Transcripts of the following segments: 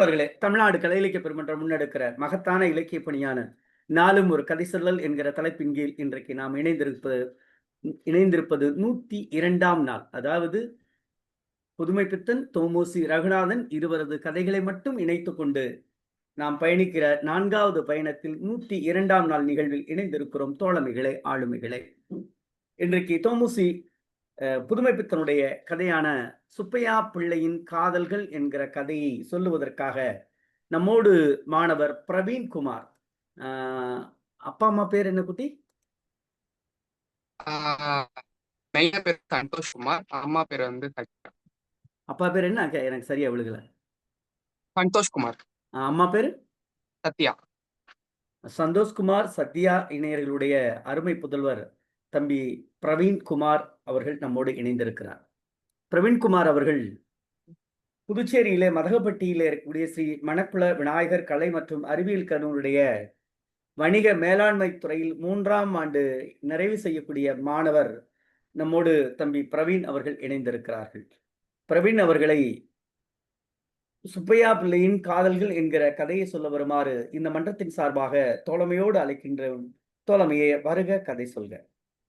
அவர்களே, தமிழ்நாடு கலை இலக்கிய பெருமன்றம் முன்னெடுக்கிற மகத்தான இலக்கிய பணியான நாளும் ஒரு கதை சொல்லல் என்கிற தலைப்பின் கீழ் இன்றைக்கு நாம் இணைந்திருப்பது 102ஆம் நாள். அதாவது புதுமைப்பித்தன், தொமுசி ரகுநாதன் இருவரது கதைகளை மட்டும் இணைத்துக் கொண்டு நாம் பயணிக்கிற 4வது பயணத்தில் 102ஆம் நாள் நிகழ்வில் இணைந்திருக்கிறோம் தோழமைகளே, ஆளுமைகளே. இன்றைக்கு தொமுசி புதுமைப்பித்தனுடைய கதையான சுப்பையா பிள்ளையின் காதல்கள் என்கிற கதையை சொல்லுவதற்காக நம்மோடு மாணவர் பிரவீன்குமார். அப்பா அம்மா பேர் என்ன குட்டி? மெய்யா பேர் சந்தோஷ் குமார். அம்மா பேர் வந்து சத்யா. அப்பா பேர் என்ன? எனக்கு சரியா விழுகல. சந்தோஷ் குமார். அம்மா பேரு? சத்யா. சந்தோஷ்குமார், சத்யா இணையர்களுடைய அருமை புதல்வர் தம்பி பிரவீன்குமார் அவர்கள் நம்மோடு இணைந்திருக்கிறார். பிரவீன்குமார் அவர்கள் புதுச்சேரியிலே மதகப்பட்டியிலே இருக்கக்கூடிய ஸ்ரீ மணக்குள விநாயகர் கலை மற்றும் அறிவியல் கல்லூரியுடைய வணிக மேலாண்மை துறையில் 3ஆம் ஆண்டு நிறைவு செய்யக்கூடிய மாணவர் நம்மோடு தம்பி பிரவீன் அவர்கள் இணைந்திருக்கிறார்கள். பிரவீன் அவர்களை சுப்பையா பிள்ளையின் காதல்கள் என்கிற கதையை சொல்ல வருமாறு இந்த மன்றத்தின் சார்பாக தோழமையோடு அழைக்கின்ற தோழமையே, வருக, கதை சொல்க.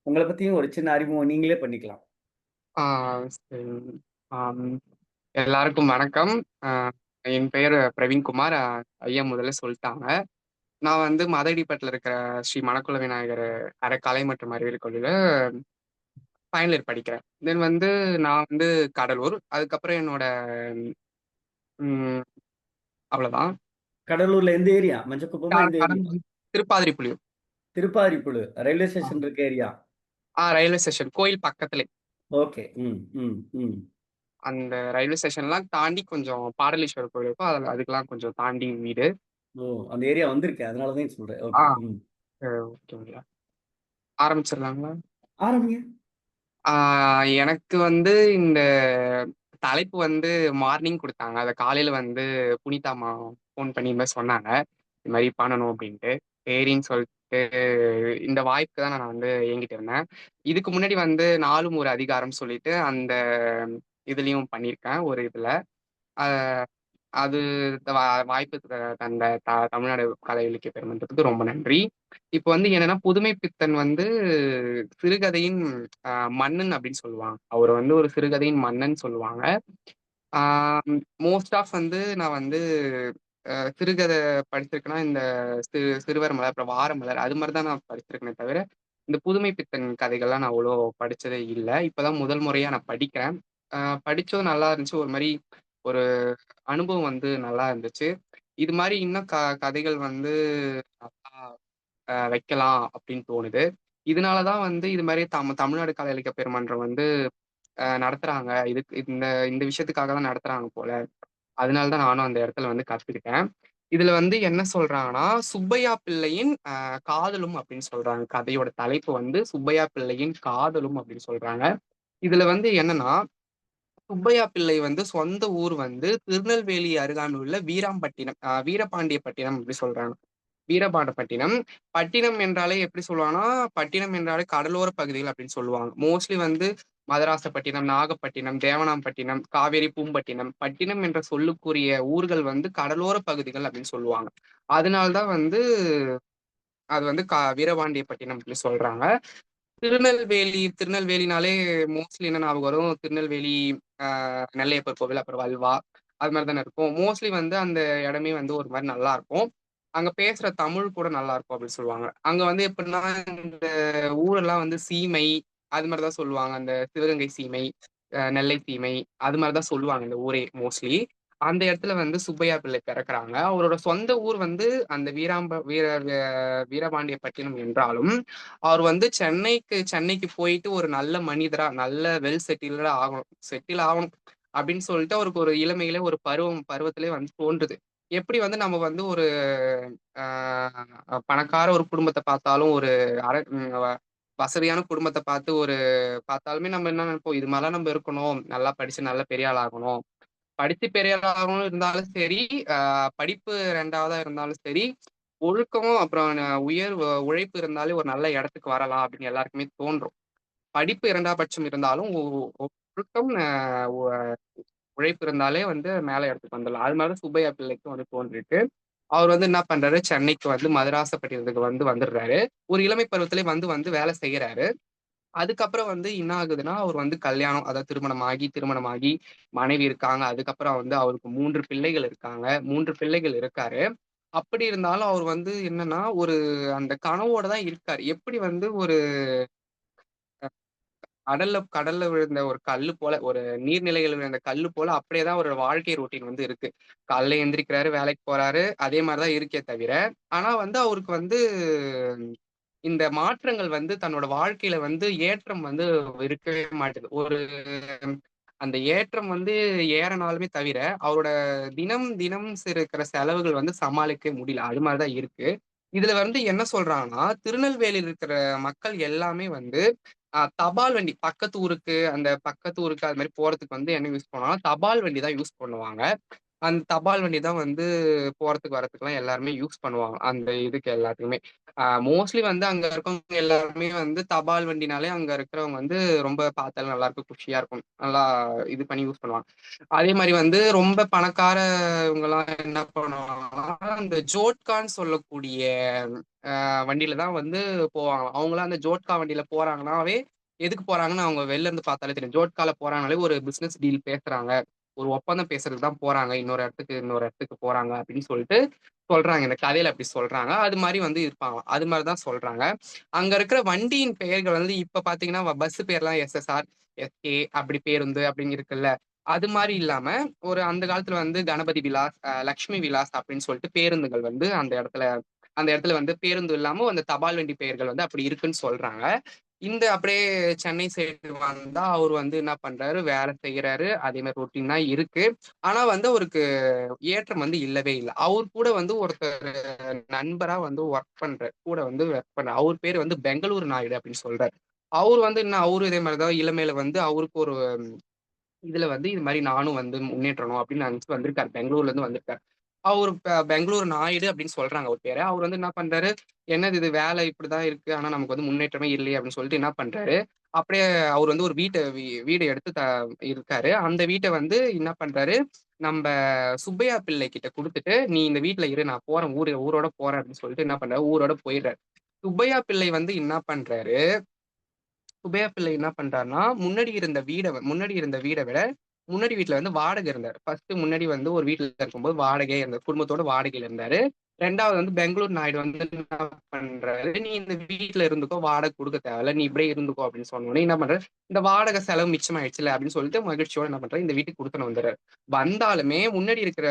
உங்களை பத்தியும் ஒரு சின்ன அறிமுகம் நீங்களே பண்ணிக்கலாம். சரி. எல்லாருக்கும் வணக்கம். என் பெயர் பிரவீன்குமார். ஐயா முதல்ல சொல்லிட்டாங்க. நான் வந்து மதடிப்பட்டில் இருக்கிற ஸ்ரீ மணக்குள விநாயகர் கலை மற்றும் அறிவியல் கல்லூரியில ஃபைனல் இயர் படிக்கிறேன். தென் வந்து நான் வந்து கடலூர். அதுக்கப்புறம் என்னோட அவ்வளவுதான். கடலூர்ல எந்த ஏரியா? மஞ்சக்குப்பமா? எந்த ஏரியா? திருப்பாதிரிப்புலியூர். திருப்பாதிரிப்புழு ரயில்வே ஸ்டேஷன் இருக்க ஏரியா. ரயில்வே ஸ்டேஷன் கோயில் பக்கத்துல. ஓகே. அந்த ரயில்வே ஸ்டேஷன்லாம் தாண்டி கொஞ்சம் பாடலீஸ்வரர் கோயில் இருக்கும். அதுக்கெல்லாம் கொஞ்சம் தாண்டி வீடு. ஓ, அந்த ஏரியா வந்திருக்கேன், அதனாலதான் சொல்றேன். ஆ ஓகே. ஓகேங்களா, ஆரம்பிச்சிடலாங்களா? ஆரம்பிங்க. எனக்கு வந்து இந்த தலைப்பு வந்து மார்னிங் கொடுத்தாங்க. அதை காலையில வந்து புனிதாமா ஃபோன் பண்ணி இந்த மாதிரி சொன்னாங்க, இது மாதிரி பண்ணணும் அப்படின்ட்டு. சரின்னு சொல்லிட்டு இந்த வாய்ப்புக்கு தான் நான் வந்து ஏங்கிட்டு இருந்தேன். இதுக்கு முன்னாடி வந்து நாலும் ஒரு அதிகாரம் சொல்லிட்டு அந்த இதுலயும் பண்ணியிருக்கேன் ஒரு இதுல. அது வாய்ப்பு தந்த தமிழ்நாடு கலை இலக்கிய பெருமன்றத்துக்கு ரொம்ப நன்றி. இப்போ வந்து என்னன்னா, புதுமை பித்தன் வந்து சிறுகதையின் மன்னன் அப்படின்னு சொல்லுவாங்க. அவர் வந்து ஒரு சிறுகதையின் மன்னன் சொல்லுவாங்க. மோஸ்ட் ஆஃப் வந்து நான் வந்து சிறுகதை படிச்சிருக்கேன்னா இந்த சிறுவர் மலர், அப்புறம் வார மலர், அது மாதிரி தான் நான் படிச்சிருக்கேனே தவிர இந்த புதுமை பித்தன் கதைகள்லாம் நான் அவ்வளோ படிச்சதே இல்லை. இப்போதான் முதல் முறையா நான் படிக்கிறேன். படிச்சதும் நல்லா இருந்துச்சு. ஒரு மாதிரி ஒரு அனுபவம் வந்து நல்லா இருந்துச்சு. இது மாதிரி இன்னும் கதைகள் வந்து நல்லா வைக்கலாம் அப்படின்னு தோணுது. இதனாலதான் வந்து இது மாதிரி தமிழ்நாடு கலை இலக்கிய பெருமன்றம் வந்து நடத்துறாங்க. இதுக்கு இந்த இந்த விஷயத்துக்காக தான் நடத்துறாங்க போல. அதனாலதான் நானும் அந்த இடத்துல வந்து கத்துக்கிட்டேன். இதுல வந்து என்ன சொல்றாங்கன்னா, சுப்பையா பிள்ளையின் காதலும் அப்படின்னு சொல்றாங்க. கதையோட தலைப்பு வந்து சுப்பையா பிள்ளையின் காதலும் அப்படின்னு சொல்றாங்க. இதுல வந்து என்னன்னா, சுப்பையா பிள்ளை வந்து சொந்த ஊர் வந்து திருநெல்வேலி அருகாமையில் உள்ள வீராம்பட்டினம், வீரபாண்டியப்பட்டினம் அப்படி சொல்றாங்க. வீரபாண்டப்பட்டினம். பட்டினம் என்றாலே எப்படி சொல்லுவாங்கன்னா, பட்டினம் என்றாலே கடலோர பகுதிகள் அப்படின்னு சொல்லுவாங்க. மோஸ்ட்லி வந்து மதராசப்பட்டினம், நாகப்பட்டினம், தேவனாம்பட்டினம், காவேரி பூம்பட்டினம், பட்டினம் என்ற சொல்லுக்குரிய ஊர்கள் வந்து கடலோர பகுதிகள் அப்படின்னு சொல்லுவாங்க. அதனால்தான் வந்து அது வந்து வீரபாண்டியப்பட்டினம் அப்படின்னு சொல்றாங்க. திருநெல்வேலினாலே மோஸ்ட்லி என்ன ஞாபகம் வரும்? திருநெல்வேலி, நெல்லையப்பர் கோவில், அப்புறம் வல்வா, அது மாதிரி தானே இருக்கும். மோஸ்ட்லி வந்து அந்த இடமே வந்து ஒரு மாதிரி நல்லா இருக்கும். அங்க பேசுற தமிழ் கூட நல்லா இருக்கும் அப்படின்னு சொல்லுவாங்க. அங்க வந்து எப்படின்னா, இந்த ஊரெல்லாம் வந்து சீமை அது மாதிரிதான் சொல்லுவாங்க. அந்த சிவகங்கை சீமை, நெல்லை சீமை, அது மாதிரிதான் சொல்லுவாங்க இந்த ஊரே மோஸ்ட்லி. அந்த இடத்துல வந்து சுப்பையா பிள்ளை பிறக்கிறாங்க. அவரோட சொந்த ஊர் வந்து அந்த வீரபாண்டியப்பட்டினம் என்றாலும், அவர் வந்து சென்னைக்கு போயிட்டு ஒரு நல்ல மனிதரா, நல்ல வெல் செட்டில் ஆகணும் அப்படின்னு சொல்லிட்டு அவருக்கு ஒரு இளமையில ஒரு பருவத்திலே வந்து தோன்றுது. எப்படி வந்து நம்ம வந்து ஒரு பணக்கார ஒரு குடும்பத்தை பார்த்தாலும், ஒரு வசதியான குடும்பத்தை பார்த்தாலுமே நம்ம என்ன நினைப்போம், இது மாதிரிலாம் நம்ம இருக்கணும், நல்லா படிச்சு நல்ல பெரிய ஆள் ஆகணும். படித்து பெரிய ஆளாகவும் இருந்தாலும் சரி, படிப்பு ரெண்டாவதா இருந்தாலும் சரி, ஒழுக்கமும் அப்புறம் உழைப்பு இருந்தாலே ஒரு நல்ல இடத்துக்கு வரலாம் அப்படின்னு எல்லாருக்குமே தோன்றும். படிப்பு இரண்டாம் பட்சம் இருந்தாலும் ஒழுக்கம், உழைப்பு இருந்தாலே வந்து மேல இடத்துக்கு வந்துடலாம். அது மாதிரி சுப்பையா பிள்ளைக்கும் வந்து தோன்றிட்டு, அவர் வந்து என்ன பண்றாரு, சென்னைக்கு வந்து மதராசப்பட்டினத்துக்கு வந்து வந்துடுறாரு. ஒரு இளமை பருவத்திலே வந்து வந்து வேலை செய்யறாரு. அதுக்கப்புறம் வந்து என்ன ஆகுதுன்னா, அவர் வந்து கல்யாணம் அதாவது திருமணமாகி மனைவி இருக்காங்க. அதுக்கப்புறம் வந்து அவருக்கு 3 பிள்ளைகள் இருக்காங்க. 3 பிள்ளைகள் இருக்காரு. அப்படி இருந்தாலும் அவர் வந்து என்னன்னா, ஒரு அந்த கனவோட தான் இருக்காரு. எப்படி வந்து ஒரு கடல்ல விழுந்த ஒரு கல்லு போல, ஒரு நீர்நிலைகள்ல விழுந்த கல்லு போல அப்படியே தான் அவரோட வாழ்க்கை ரொட்டீன் வந்து இருக்கு. காலைல எந்திரிக்கிறாரு, வேலைக்கு போறாரு. அதே மாரி தான் இருக்கே தவிர, ஆனா வந்து அவருக்கு வந்து இந்த மாற்றங்கள் வந்து தன்னோட வாழ்க்கையில வந்து ஏற்றம் வந்து இருக்கவே மாட்டுது. அந்த ஏற்றம் வந்து ஏறனாலுமே தவிர, அவரோட தினம் தினம் இருக்கிற செலவுகள் வந்து சமாளிக்கவே முடியல. அது மாரி தான் இருக்கு. இதுல வந்து என்ன சொல்றாங்கன்னா, திருநெல்வேலியில இருக்கிற மக்கள் எல்லாமே வந்து தபால் வண்டி பக்கத்து ஊருக்கு அது மாரி போறதுக்கு வந்து என்ன யூஸ் பண்ணுவாங்கன்னா, தபால் வண்டி தான் யூஸ் பண்ணுவாங்க. அந்த தபால் வண்டி தான் வந்து போறதுக்கு, வரதுக்குலாம் எல்லாருமே யூஸ் பண்ணுவாங்க. அந்த இதுக்கு எல்லாத்துக்குமே. மோஸ்ட்லி வந்து அங்க இருக்கவங்க எல்லாருமே வந்து தபால் வண்டினாலே அங்க இருக்கிறவங்க வந்து ரொம்ப பார்த்தாலே நல்லாருக்கும், குஷியா இருக்கும். நல்லா இது பண்ணி யூஸ் பண்ணுவாங்க. அதே மாரி வந்து ரொம்ப பணக்காரவங்கலாம் என்ன பண்ணுவாங்கன்னா, அந்த ஜோட்கான்னு சொல்லக்கூடிய வண்டியில தான் வந்து போவாங்களாம். அவங்கலாம் அந்த ஜோட்கா வண்டியில போறாங்கன்னாவே, எதுக்கு போறாங்கன்னு அவங்க வெளில இருந்து பார்த்தாலே தெரியும். ஜோட்கால போறாங்கனாலே ஒரு பிசினஸ் டீல் பேசுறாங்க. ஒரு ஒப்பந்தம் பேசுறதுக்கு தான் போறாங்க. இன்னொரு இடத்துக்கு போறாங்க அப்படின்னு சொல்லிட்டு சொல்றாங்க. இந்த கதையில அப்படி சொல்றாங்க. அது மாரி வந்து இருப்பாங்களாம். அது மாரி தான் சொல்றாங்க. அங்க இருக்கிற வண்டியின் பெயர்கள் வந்து இப்ப பார்த்தீங்கன்னா, பஸ் பேர்லாம் எஸ்எஸ்ஆர், எஸ்கே அப்படி பேருந்து அப்படின்னு இருக்குல்ல. அது மாரி இல்லாம, ஒரு அந்த காலத்துல வந்து கணபதி விலாஸ், லக்ஷ்மி விலாஸ் அப்படின்னு சொல்லிட்டு பேருந்துகள் வந்து அந்த இடத்துல வந்து பேருந்து இல்லாம அந்த தபால் வண்டி பெயர்கள் வந்து அப்படி இருக்குன்னு சொல்றாங்க. இந்த அப்படியே சென்னை சைடு வந்தா அவரு வந்து என்ன பண்றாரு, வேலை செய்யறாரு. அதே மாரி ரொட்டீன் தான் இருக்கு. ஆனா வந்து அவருக்கு ஏற்றம் வந்து இல்லவே இல்ல. அவர் கூட வந்து ஒருத்தர் நண்பரா வந்து ஒர்க் பண்றாரு. அவர் பேரு வந்து பெங்களூரு நாயுடு அப்படின்னு சொல்றாரு. அவரு வந்து என்ன அவரும் இதே மாரி தான் இளமையில வந்து அவருக்கு ஒரு இதுல வந்து இது மாரி நானும் வந்து முன்னேற்றணும் அப்படின்னு நினைச்சு வந்திருக்காரு. பெங்களூர்ல இருந்து வந்திருக்காரு. அவரு பெங்களூரு நாயுடு அப்படின்னு சொல்றாங்க அவர் பேர. அவரு வந்து என்ன பண்றாரு, "என்னது இது வேலை இப்படிதான் இருக்கு. ஆனா நமக்கு வந்து முன்னேற்றமே இல்லையே" அப்படின்னு சொல்லிட்டு என்ன பண்றாரு, அப்படியே அவர் வந்து ஒரு வீடு எடுத்து இருக்காரு. அந்த வீட்ட வந்து என்ன பண்றாரு, நம்ப சுப்பையா பிள்ளை கிட்ட குடுத்துட்டு, "நீ இந்த வீட்ல இரு. நான் போறேன். ஊரோட போறேன்" அப்படின்னு சொல்லிட்டு என்ன பண்றாரு, ஊரோட போயிடுறாரு. சுப்பையா பிள்ளை வந்து என்ன பண்றாரு, சுப்பையா பிள்ளை என்ன பண்றாருன்னா, முன்னாடி இருந்த வீட விட, முன்னாடி வீட்ல வந்து வாடகை இருந்தாரு. ஃபர்ஸ்ட் முன்னாடி வந்து ஒரு வீட்ல இருக்கும்போது வாடகையா இருந்தாரு. குடும்பத்தோட வாடகையில இருந்தாரு. 2வது வந்து பெங்களூர் நாயுடு வந்து என்ன பண்றாரு, "நீ இந்த வீட்ல இருந்துக்கோ. வாடகை குடுக்க தேவையில்ல. நீ இப்படியே இருந்துக்கோ" அப்படின்னு சொன்னோனே என்ன பண்றாரு, இந்த வாடகை செலவு மிச்சமாயிடுச்சுல்ல அப்படின்னு சொல்லிட்டு மகிழ்ச்சியோட என்ன பண்றாரு, இந்த வீட்டுக்கு குடுத்துன்னு வந்துர்றாரு. வந்தாலுமே முன்னாடி இருக்கிற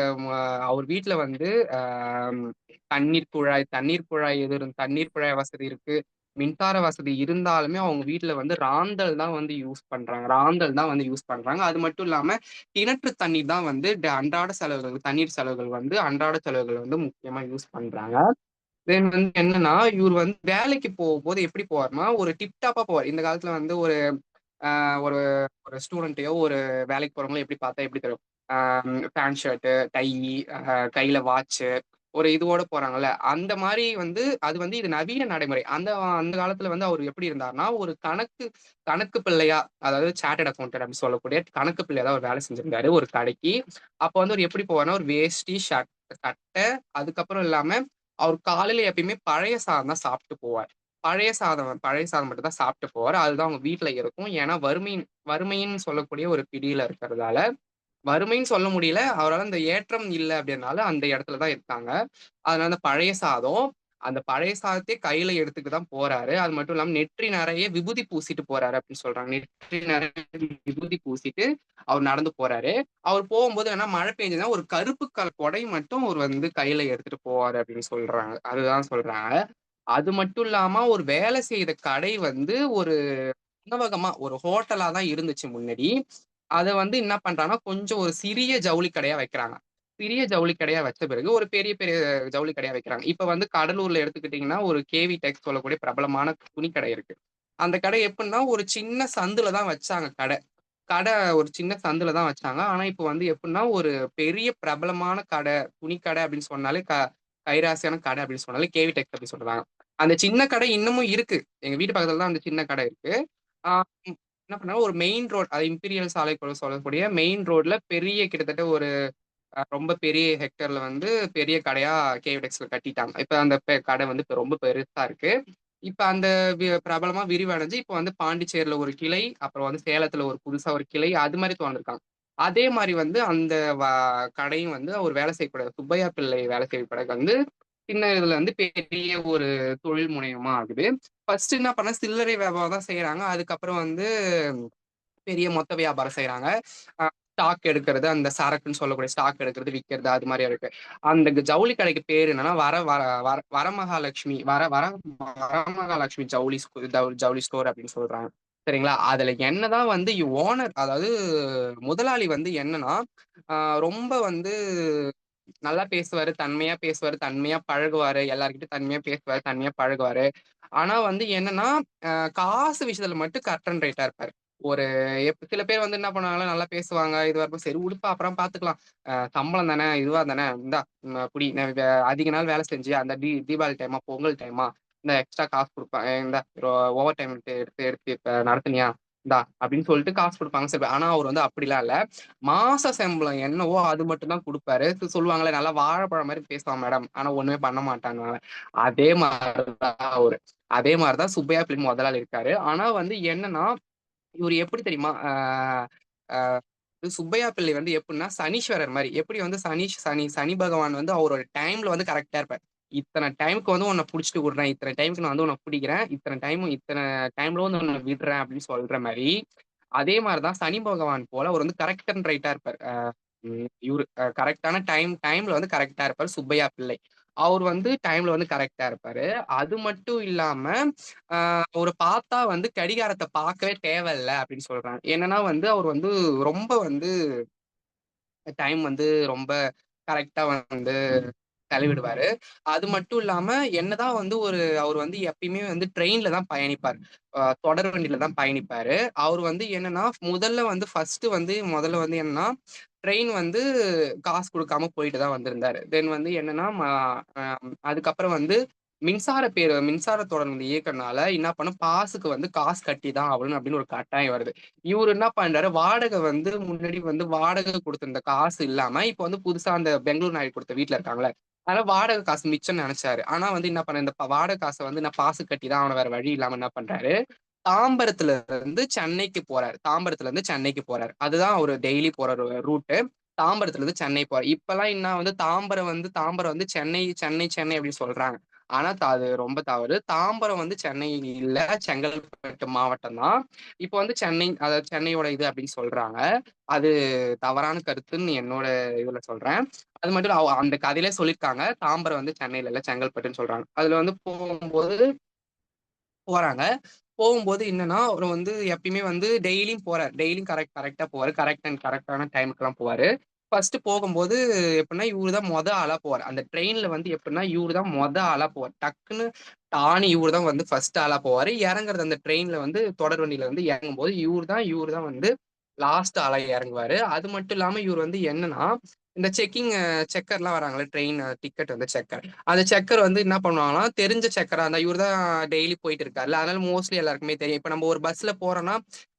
அவர் வீட்ல வந்து அ தண்ணீர் குழாய் வசதி இருக்கு. மின்சார வசதி இருந்தாலுமே அவங்க வீட்ல வந்து ராந்தல் தான் வந்து யூஸ் பண்றாங்க. அது மட்டும் இல்லாம கிணற்று தண்ணீர் தான் வந்து அன்றாட செலவுகள், தண்ணீர் செலவுகள் வந்து அன்றாட செலவுகள் வந்து முக்கியமா யூஸ் பண்றாங்க. தென் வந்து என்னன்னா, இவரு வந்து வேலைக்கு போகும்போது எப்படி போவாருன்னா, ஒரு டிப் டாப்பா போவாரு. இந்த காலத்துல வந்து ஒரு ஒரு ஸ்டூடண்ட்டையோ, ஒரு வேலைக்கு போறவங்களோ எப்படி பார்த்தா எப்படி தெரியும்? ஆ பேண்ட் ஷர்ட்டு, கையில வாட்ச்சு, ஒரு இதுவோட போறாங்கல்ல. அந்த மாரி வந்து அது வந்து இது நவீன நடைமுறை. அந்த அந்த காலத்துல வந்து அவரு எப்படி இருந்தாருன்னா, ஒரு கணக்கு பிள்ளையா, அதாவது சார்ட்டர்ட் அக்கவுண்டன்ட் அப்படின்னு சொல்லக்கூடிய கணக்கு பிள்ளையா தான் அவர் வேலை செஞ்சிருந்தாரு ஒரு கடைக்கு. அப்ப வந்து அவரு எப்படி போவார்ன்னா, ஒரு வேஷ்டி, சட்டை, அதுக்கப்புறம் இல்லாம அவர் காலையில எப்பயுமே பழைய சாதம் தான் சாப்பிட்டு போவார். பழைய சாதம் மட்டும் தான் சாப்பிட்டு போவாரு. அதுதான் அவங்க வீட்ல இருக்கும். ஏன்னா வறுமைன்னு சொல்லக்கூடிய ஒரு பிடியில இருக்கிறதால, வறுமைன்னு சொல்ல முடியல. அவரால அந்த ஏற்றம் இல்ல அப்படின்றனால அந்த இடத்துல தான் இருக்காங்க. அதனால அந்த பழைய சாதத்தையே கையில எடுத்துட்டு தான் போறாரு. அது மட்டும் இல்லாம நெற்றி நெறைய விபூதி பூசிட்டு போறாரு அப்படின்னு சொல்றாங்க. நெற்றி நெறைய விபூதி பூசிட்டு அவர் நடந்து போறாரு. அவர் போகும்போது என்னன்னா மழை பெஞ்சதுன்னா ஒரு கருப்பு கலர் கொடை மட்டும் அவர் வந்து கையில எடுத்துட்டு போவாரு அப்படின்னு சொல்றாங்க. அதுதான் சொல்றாங்க. அது மட்டும் இல்லாம ஒரு வேலை செய்த கடை வந்து ஒரு உணவகமா, ஒரு ஹோட்டலா தான் இருந்துச்சு முன்னாடி. அத வந்து என்ன பண்றாங்கன்னா, கொஞ்சம் ஒரு சிறிய ஜவுளி கடையா வைக்கிறாங்க. சிறிய ஜவுளி கடையா வச்ச பிறகு, ஒரு பெரிய பெரிய ஜவுளி கடையா வைக்கிறாங்க. இப்ப வந்து கடலூர்ல எடுத்துக்கிட்டீங்கன்னா, ஒரு கேவி டெக்ஸ் சொல்லக்கூடிய பிரபலமான துணிக்கடை இருக்கு. அந்த கடை எப்புட்ன்னா, ஒரு சின்ன சந்துல தான் வச்சாங்க ஒரு சின்ன சந்துல தான் வச்சாங்க. ஆனா, இப்ப வந்து எப்புட்ன்னா, ஒரு பெரிய பிரபலமான துணிக்கடை அப்படின்னு சொன்னாலே, கைராசியான கடை அப்படின்னு சொன்னாலே கேவி டெக்ஸ் அப்படின்னு சொல்றாங்க. அந்த சின்ன கடை இன்னமும் இருக்கு. எங்க வீட்டு பக்கத்துல தான் அந்த சின்ன கடை இருக்கு. ஆ என்ன பண்ணாங்க, ஒரு மெயின் ரோட், அது இம்பீரியல் சாலை சொல்லக்கூடிய மெயின் ரோட்ல பெரிய கிட்டத்தட்ட ஒரு ரொம்ப பெரிய ஹெக்டர்ல வந்து பெரிய கடையா கேவிடெக்ஸ்ல கட்டிட்டாங்க. இப்ப அந்த கடை வந்து இப்ப ரொம்ப பெருசா இருக்கு. இப்ப அந்த பிரபலமா விரிவடைஞ்சு இப்ப வந்து பாண்டிச்சேரியில ஒரு கிளை, அப்புறம் வந்து சேலத்துல ஒரு புதுசா ஒரு கிளை அது மாரி தொறந்திருக்காங்க. அதே மாரி வந்து அந்த வ கடையும் வந்து அவர் வேலை செய்யக்கூடாது. சுப்பையா பிள்ளை வேலை செய்யக்கூடாது வந்து சின்ன இதுல வந்து பெரிய ஒரு தொழில் முனையமா ஆகுது. ஃபர்ஸ்ட் என்ன பண்ண சில்லறை வியாபாரம் தான் செய்றாங்க. அதுக்கப்புறம் வந்து பெரிய மொத்த வியாபாரம் செய்றாங்க. ஸ்டாக் எடுக்கிறது, அந்த சரக்குன்னு சொல்லக்கூடிய ஸ்டாக் எடுக்கிறது, விக்கிறது அது மாரியா இருக்கு. அந்த ஜவுளி கடைக்கு பேரு என்னன்னா, வர வர வர வரமகாலட்சுமி வர வர வரமகாலட்சுமி ஜவுளி ஸ்டோர் அப்படின்னு சொல்றாங்க. சரிங்களா? அதுல என்னதான் வந்து ஓனர், அதாவது முதலாளி வந்து என்னன்னா, அ ரொம்ப வந்து நல்லா பேசுவாரு, தன்மையா பேசுவாரு, தன்மையா பழகுவாரு. எல்லார்கிட்டயும் தன்மையா பேசுவாரு, தன்மையா பழகுவாரு. ஆனா வந்து என்னன்னா, அ காசு விஷயத்துல மட்டும் கட் அண்ட் ரைட்டா இருப்பாரு. ஒரு சில பேர் வந்து என்ன பண்ணுவாங்கன்னா, நல்லா பேசுவாங்க. இதுவா இருக்கும். சரி விடுப்பா அப்புறம் பார்த்துக்கலாம். சம்பளம் தானே, இதுவா தானே, இந்தா புடி. அதிக நாள் வேலை செஞ்சியா, அந்த தீபாவளி டைமா, பொங்கல் டைமா, இந்த எக்ஸ்ட்ரா காசு குடுப்பேன். இந்தா ஓவர் டைம் எடுத்து எடுத்து எடுத்து இப்ப நடத்துனியா, இந்தா அப்படின்னு சொல்லிட்டு காசு குடுப்பாங்க சில பேர். ஆனா அவர் வந்து அப்படிலாம் இல்ல. மாச சம்பளம் என்னவோ அது மட்டும் தான் குடுப்பாரு. சொல்லுவாங்கல்ல, நல்லா வாழைப்பழம் மாரி பேசுவான் மேடம். ஆனா ஒண்ணுமே பண்ண மாட்டான்னுவாங்க. அதே மாரி தான் அவரு. அதே மாரி தான் சுப்பையா பிலிம் முதலாளி இருக்காரு. ஆனா வந்து என்னன்னா, இவரு எப்படி தெரியுமா? அ சுப்பையா பிள்ளை வந்து எப்புட்ன்னா, சனீஸ்வரர் மாரி. எப்படி வந்து சனி சனி பகவான் வந்து அவரோட டைம்ல வந்து கரெக்ட்டா இருப்பார். இத்தன டைம்க்கு வந்து உன்ன புடிச்சுட்டு விடுறேன். இத்தன டைம்க்கு நான் வந்து உன்ன பிடிக்கிறேன். இத்தன டைம்ல வந்து உன்ன விடுறேன் அப்படின்னு சொல்ற மாரி, அதே மாரி தான் சனி பகவான் போல அவர் வந்து கரெக்ட் அண்ட் ரைட்டா இருப்பார். இவரு கரெக்ட்டான டைம்ல வந்து கரெக்ட்டா இருப்பாரு சுப்பையா பிள்ளை. அவரு வந்து டைம்ல வந்து கரெக்ட்டா இருப்பாரு. அது மட்டும் இல்லாம, அ அவர பார்த்தா வந்து கடிகாரத்த பார்க்கவே தேவையில்ல அப்படின்னு சொல்றாங்க. என்னன்னா வந்து அவரு வந்து ரொம்ப வந்து டைம் வந்து ரொம்ப கரெக்ட்டா வந்து செலவிடுவாரு. அது மட்டும் இல்லாம என்னதான் வந்து அவரு வந்து எப்பயுமே வந்து ட்ரெயின்ல தான் பயணிப்பார். தொடர் வண்டியில தான் பயணிப்பாரு. அவரு வந்து என்னன்னா, முதல்ல வந்து என்னன்னா, ட்ரெயின் வந்து காசு குடுக்காம போயிட்டு தான் வந்திருந்தாரு. தென் வந்து என்னன்னா, அ அதுக்கப்புறம் வந்து மின்சார தொடர் வந்து இயக்கறனால என்ன பண்ணும், பாஸுக்கு வந்து காசு கட்டி தான் ஆகணும் அப்படின்னு ஒரு கட்டாயம் வருது. இவரு என்ன பண்றாரு, வாடகை வந்து முன்னாடி வந்து வாடகை குடுத்திருந்த காசு இல்லாம, இப்ப வந்து புதுசா அந்த பெங்களூர் நாயுடு குடுத்த வீட்ல இருக்காங்கல்ல, அதனால வாடகை காசு மிச்சம்னு நெனச்சாரு. ஆனா வந்து என்ன பண்ண, இந்த வாடகை காச வந்து நான் பாசு கட்டி தான் ஆகணும். வேற வழி இல்லாம என்ன பண்றாரு, தாம்பரத்துல இருந்து சென்னைக்கு போறாரு. தாம்பரத்துல இருந்து சென்னைக்கு போறாரு. அதுதான் அவரு டெய்லி போற ரூட்டு. தாம்பரத்துல இருந்து சென்னை போறாரு. இப்பல்லாம் என்ன வந்து தாம்பரம் வந்து சென்னை சென்னை சென்னை அப்படின்னு சொல்றாங்க. ஆனா அது ரொம்ப தவறு. தாம்பரம் வந்து சென்னை இல்ல. செங்கல்பட்டு மாவட்டம் தான். இப்ப வந்து சென்னை, அதாவது சென்னையோட இது அப்படின்னு சொல்றாங்க. அது தவறான கருத்துன்னு என்னோட இதுல சொல்றேன். அது மட்டும் இல்ல, அந்த கதையிலே சொல்லியிருக்காங்க. தாம்பரம் வந்து சென்னையில இல்ல, செங்கல்பட்டுன்னு சொல்றாங்க. அதுல வந்து போகும்போது போறாங்க. போகும்போது என்னன்னா, அவரு வந்து எப்பயுமே வந்து டெய்லியும் போறாரு. டெய்லியும் கரெக்ட்டா போவாரு. கரெக்ட்டான டைமுக்குலாம் போவாரு. ஃபர்ஸ்ட் போகும்போது எப்புட்ன்னா, இவரு தான் ஆளா போவாரு. அந்த ட்ரெயின்ல வந்து எப்புட்ன்னா, இவரு தான் ஆளா போவாரு. டக்குன்னு டான்னு இவரு தான் வந்து ஃபர்ஸ்ட் ஆளா போவாரு. இறங்குறது அந்த ட்ரெயின்ல வந்து தொடர் வண்டியில வந்து இறங்கும்போது இவரு தான் வந்து லாஸ்ட் ஆளா இறங்குவாரு. அது மட்டும் இல்லாம இவரு வந்து என்னன்னா, இந்த செக்கர்லாம் வராங்கல்ல, ட்ரெயின் டிக்கெட் வந்து செக்கர். அந்த செக்கர் வந்து என்ன பண்ணுவாங்கன்னா, தெரிஞ்ச செக்கரா இருந்தா, இவரு தான் டெய்லி போயிட்டு இருக்கார்ல. அதனால மோஸ்ட்லி எல்லாருக்குமே தெரியும். இப்ப நம்ம ஒரு பஸ்ல போறோம்னா,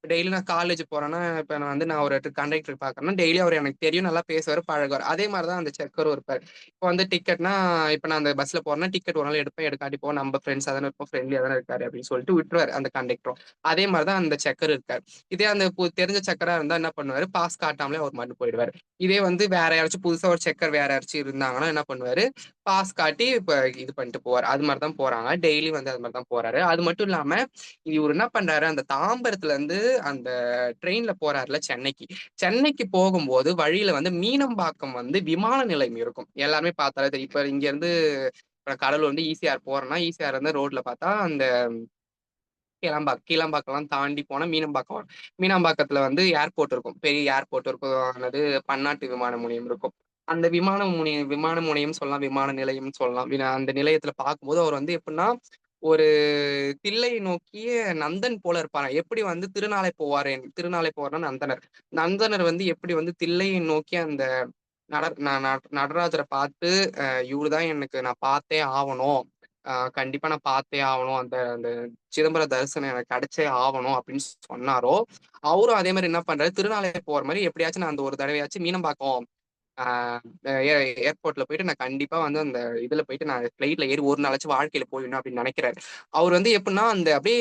டெய்லி நான் காலேஜ் போறேன்னா, இப்ப நான் ஒரு கண்டக்டர் பார்க்குறேன்னா, டெய்லி அவரு எனக்கு தெரியும். நல்லா பேசுவாரு, பழகுவாரு. அதே மாரி தான் அந்த செக்கரும் இருப்பாரு. இப்ப வந்து டிக்கெட்னா, இப்ப நான் அந்த பஸ்ல போறேன்னா, டிக்கெட் ஒரு நாள் எடுப்பேன், எடுக்காட்டி போவேன். நம்ம ஃப்ரெண்ட்ஸா தானே இருப்போம், ஃப்ரெண்ட்லியா தானே இருக்காரு அப்படின்னு சொல்லிட்டு விட்டுருவாரு அந்த கண்டக்டரும். அதே மாரி தான் அந்த செக்கரும் இருக்காரு. இதே அந்த தெரிஞ்ச செக்கரா இருந்தா என்ன பண்ணுவாரு, பாஸ் காட்டாமலே அவர் பாட்டுக்கு போயிடுவாரு. இதே வந்து வேற யாராச்சும் புதுசா ஒரு செக்கர் வேற யாராச்சும் இருந்தாங்கன்னா என்ன பண்ணுவாரு, பாஸ் காட்டி இப்ப இது பண்ணிட்டு போவாரு. அது மாரி தான் போறாங்க. டெய்லி வந்து அது மாரி தான் போறாரு. அது மட்டும் இல்லாம, இவரு என்ன பண்றாரு, அந்த தாம்பரத்துல இருந்து அந்த ட்ரெயின்ல போறாருல்ல சென்னைக்கு. சென்னைக்கு போகும்போது வழியில வந்து மீனம்பாக்கம் வந்து விமான நிலையம் இருக்கும். எல்லாருமே பார்த்தாலே தெரியும். இப்ப இங்கருந்து இப்ப கடலூர் வந்து ஈசிஆர் போறோம்னா, ஈசிஆர் இருந்து ரோட்ல பார்த்தா அந்த கீழாம்பாக்கம்லாம் தாண்டி போனா மீனம்பாக்கம் வரும். மீனம்பாக்கத்துல வந்து ஏர்போர்ட் இருக்கும். பெரிய ஏர்போர்ட் இருக்கும். அல்லது பன்னாட்டு விமான முனையம் இருக்கும். அந்த விமான முனையம் சொல்லலாம், விமான நிலையம்னு சொல்லலாம். அந்த நிலையத்துல பார்க்கும்போது அவர் வந்து எப்புட்ன்னா, ஒரு தில்லை நோக்கிய நந்தன் போல இருப்பாராம். எப்படி வந்து திருநாளை போவார்னா நந்தனர். நந்தனர் வந்து எப்படி வந்து தில்லையை நோக்கி அந்த நடராஜர பார்த்து, இவரு தான் எனக்கு நான் பார்த்தே ஆவணும். கண்டிப்பா நான் பார்த்தே ஆவணும். அந்த அந்த சிதம்பர தரிசனம் எனக்கு கிடைச்சே ஆவணும் அப்படின்னு சொன்னாரோ, அவரும் அதே மாரி என்ன பண்றாரு, திருநாளை போற மாரி எப்படியாச்சும் நான் அந்த ஒரு தடவையாச்சும் மீனம்பாக்கம் ஆ ஏ ஏர்போர்ட்ல போயிட்டு நான் கண்டிப்பா வந்து அந்த இதுல போயிட்டு நான் ஃப்ளைட்ல ஏறி ஒரு நாளாச்சும் வாழ்க்கையில போயிடணும் அப்படின்னு நெனைக்கிறாரு. அவர் வந்து எப்படின்னா, அந்த அப்படியே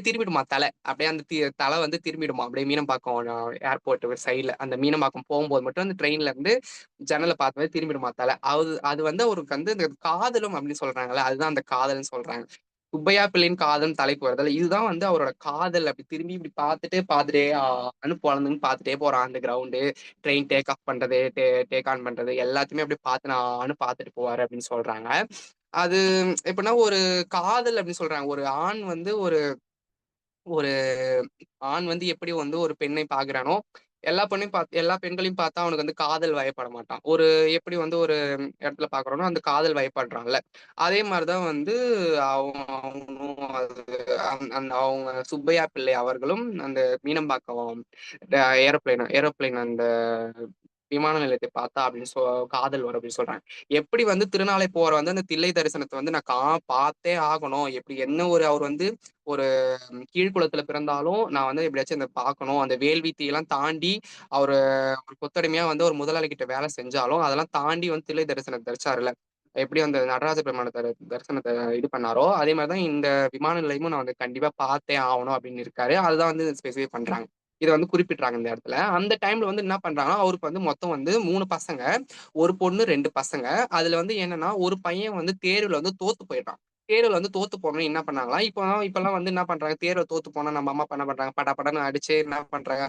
திரும்பிடுமா தல. அப்படியே அந்த தல வந்து திரும்பிடுமா. அப்படியே மீனம்பாக்கம் ஏர்போர்ட் சைட்ல. அந்த மீனம்பாக்கம் போம்போது மட்டும் அந்த ட்ரெயின்ல இருந்து ஜன்னல பார்த்த மாரி திரும்பிடுமா தல. அது வந்து அவருக்கு வந்து இந்த காதலும் அப்படின்னு சொல்றாங்கல்ல, அதுதான் அந்த காதல்ன்னு சொல்றாங்க. சுப்பையா பிள்ளையின் காதல்ன்னு தலைப்பு வருதுல்ல, இதுதான் வந்து அவரோட காதல். அப்படி திரும்பி இப்படி பார்த்துட்டே பொலந்துன்னு பார்த்துட்டே போறான் அந்த கிரவுண்டு. ட்ரெயின் டேக் ஆஃப் பண்றது, டேக் ஆன் பண்றது எல்லாத்தையுமே அப்படியே பார்த்து பார்த்துட்டு போவாரு அப்படின்னு சொல்றாங்க. அது எப்படின்னா ஒரு காதல் அப்படின்னு சொல்றாங்க. ஒரு ஆண் வந்து ஒரு ஒரு ஆண் வந்து எப்படி வந்து ஒரு பெண்ணை பார்க்கிறானோ, எல்லா பெண்களையும் பார்த்தா அவனுக்கு வந்து காதல் வயப்பட மாட்டான். எப்படி வந்து ஒரு இடத்துல பார்க்குறானோ, அந்த காதல் வயப்படுறான்ல. அதே மாரி தான் வந்து அவனும் அது அவங்க சுப்பையா பிள்ளை அவர்களும் அந்த மீனம்பாக்கம் ஏரோப்ளேன் அந்த விமான நிலையத்தை பார்த்தா அப்படின்னு காதல் வரும் அப்படின்னு சொல்றாங்க. எப்படி வந்து திருநாளை போற வந்து அந்த தில்லை தரிசனத்த வந்து நான் பார்த்தே ஆகணும். எப்படி என்ன ஒரு அவர் வந்து ஒரு கீழ்குலத்துல பிறந்தாலும் நான் வந்து எப்படியாச்சும் இந்த பார்க்கணும். அந்த வேள்வி தீயெல்லாம் தாண்டி அவரு ஒரு கொத்தடிமையா வந்து ஒரு முதலாளி கிட்ட வேலை செஞ்சாலும், அதெல்லாம் தாண்டி வந்து தில்லை தரிசனம் தரிச்சாருல்ல. எப்படி அந்த நடராஜ பெருமான தரிசனத்த இது பண்ணாரோ, அதே மாரி தான் இந்த விமான நிலையமும் நான் வந்து கண்டிப்பா பார்த்தே ஆவணும் அப்படின்னு இருக்காரு. அதுதான் வந்து ஸ்பெசிஃபை பண்றாங்க. இத வந்து குறிப்பிட்றாங்க இந்த இடத்துல. அந்த டைம்ல வந்து என்ன பண்றாங்கன்னா, அவருக்கு வந்து மொத்தம் வந்து 3 பசங்க. 1 பொண்ணு, 2 பசங்க. அதுல வந்து என்னன்னா, ஒரு பையன் வந்து தேர்வுல வந்து தோத்து போயிட்டான். தேர்வுல வந்து தோத்து போனோனே என்ன பண்ணாங்களாம், இப்பல்லாம் வந்து என்ன பண்றாங்க, தேர்வுல தோத்து போனா நம்ம அம்மா அப்பா என்ன பண்றாங்க, படபடன்னு அடிச்சு என்ன பண்றாங்க,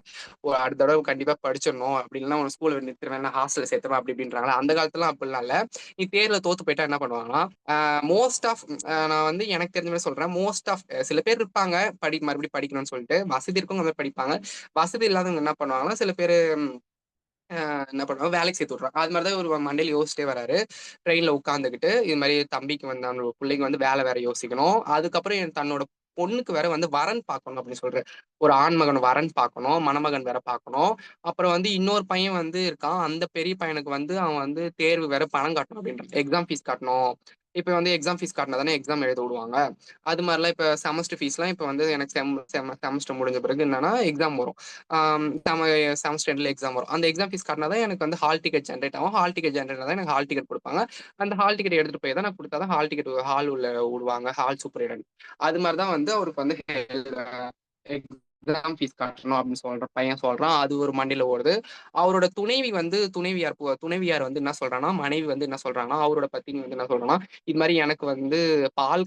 அடுத்த தடவ கண்டிப்பா படிச்சிடணும். அப்படி இல்லன்னா உன்ன ஸ்கூல்ல நிறுத்திருவேன், இல்ல ஹாஸ்டல்ல சேர்த்துருவேன் அப்படி இப்படின்றாங்கல்ல. அந்த காலத்துலலாம் அப்படிலாம் இல்ல. நீ தேர்வுல தோத்து போயிட்டா என்ன பண்ணுவாங்கன்னா, மோஸ்ட் ஆஃப் நான் வந்து எனக்கு தெரிஞ்ச மாரி சொல்றேன். மோஸ்ட் ஆஃப் சில பேர் இருப்பாங்க, மறுபடியும் படிக்கணும்னு சொல்லிட்டு. வசதி இருக்கவங்க அந்த மாரி படிப்பாங்க. வசதி இல்லாதவங்க என்ன பண்ணுவாங்கன்னா, சில பேரு என்ன பண்ணுவாங்க, வேலைக்கு சேர்த்து விட்ருவாங்க. அது மாரி தான் இவரு மண்டையில யோசிச்சிட்டே வராரு. ட்ரெயின்ல உட்காந்துக்கிட்டு, இது மாரி தம்பிக்கு வந்து அவனோட புள்ளைக்கு வந்து வேலை வேற யோசிக்கணும். அதுக்கப்புறம் தன்னோட பொண்ணுக்கு வேற வந்து வரன் பார்க்கணும் அப்படின்னு சொல்றாரு. ஒரு ஆண்மகன் வரன் பார்க்கணும். மணமகன் வேற பார்க்கணும். அப்புறம் வந்து இன்னொரு பையன் வந்து இருக்கான். அந்த பெரிய பையனுக்கு வந்து அவன் வந்து தேர்வு வேற பணம் கட்டணும் அப்படின்றான். எக்ஸாம் ஃபீஸ் கட்டணும். இப்ப வந்து எக்ஸாம் ஃபீஸ் கட்டினா தானே எக்ஸாம் எழுத விடுவாங்க. அது மாரிலாம் இப்ப செமஸ்டர் ஃபீஸ்லாம் இப்ப வந்து எனக்கு செமஸ்டர் முடிஞ்ச பிறகு என்னன்னா எக்ஸாம் வரும். செமஸ்டர் எண்ட்ல எக்ஸாம் வரும். அந்த எக்ஸாம் ஃபீஸ் கட்டினா தான் எனக்கு வந்து ஹால் டிக்கெட் ஜெனரேட் ஆகும். ஹால் டிக்கெட் ஜெனரேட் ஆனா எனக்கு ஹால் டிக்கெட் குடுப்பாங்க. அந்த ஹால் டிக்கெட் எடுத்துட்டு போய் தான் நான் குடுத்தா தான் ஹால் உள்ள விடுவாங்க. ஹால் சூப்பரிடன். அது மாரி தான் வந்து அவருக்கு வந்து எக்ஸாம் ஃபீஸ் கட்டணும் அப்படின்னு சொல்ற பையன் சொல்றான். அது ஒரு மண்டையில ஓடுது. அவரோட துணைவியார் வந்து என்ன சொல்றான்னா, மனைவி வந்து என்ன சொல்றாங்கன்னா, அவரோட பத்தினி வந்து என்ன சொல்றான்னா, இது மாரி எனக்கு வந்து பால்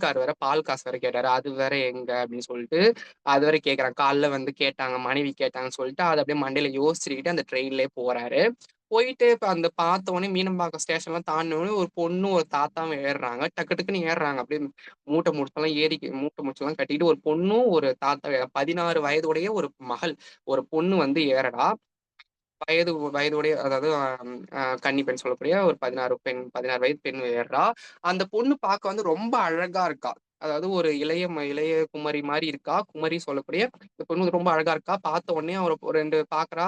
காசு வேற கேட்டாரு. அது வேற எங்க அப்படின்னு சொல்லிட்டு அது வேற கேட்குறாங்க. காலைல வந்து கேட்டாங்க, மனைவி கேட்டாங்கன்னு சொல்லிட்டு, அத அப்படியே மண்டையில யோசிச்சுக்கிட்டு அந்த ட்ரெயின்லயே போறாரு. போயிட்டு இப்ப அந்த பார்த்த உடனே மீனம்பாக்கம் ஸ்டேஷன்லாம் தாண்டுன உடனே ஒரு பொண்ணும், ஒரு தாத்தாவும் ஏறுறாங்க. டக்கு டக்குன்னு ஏறுறாங்க. அப்படியே மூட்டை முடிச்செல்லாம் கட்டிட்டு ஒரு பொண்ணும், ஒரு தாத்தா 16 வயதுடைய ஒரு மகள். ஒரு பொண்ணு வந்து ஏறடா. வயதுடைய அதாவது கன்னி பெண் சொல்லக்கூடிய ஒரு 16 வயது பெண் ஏறுறா. அந்த பொண்ணு பார்க்க வந்து ரொம்ப அழகா இருக்கா. அதாவது ஒரு இளைய குமரி மாரி இருக்கா. குமரி சொல்லக்கூடிய இந்த பொண்ணு வந்து ரொம்ப அழகா இருக்கா. பார்த்த உடனே அவர 2 பார்க்குறா.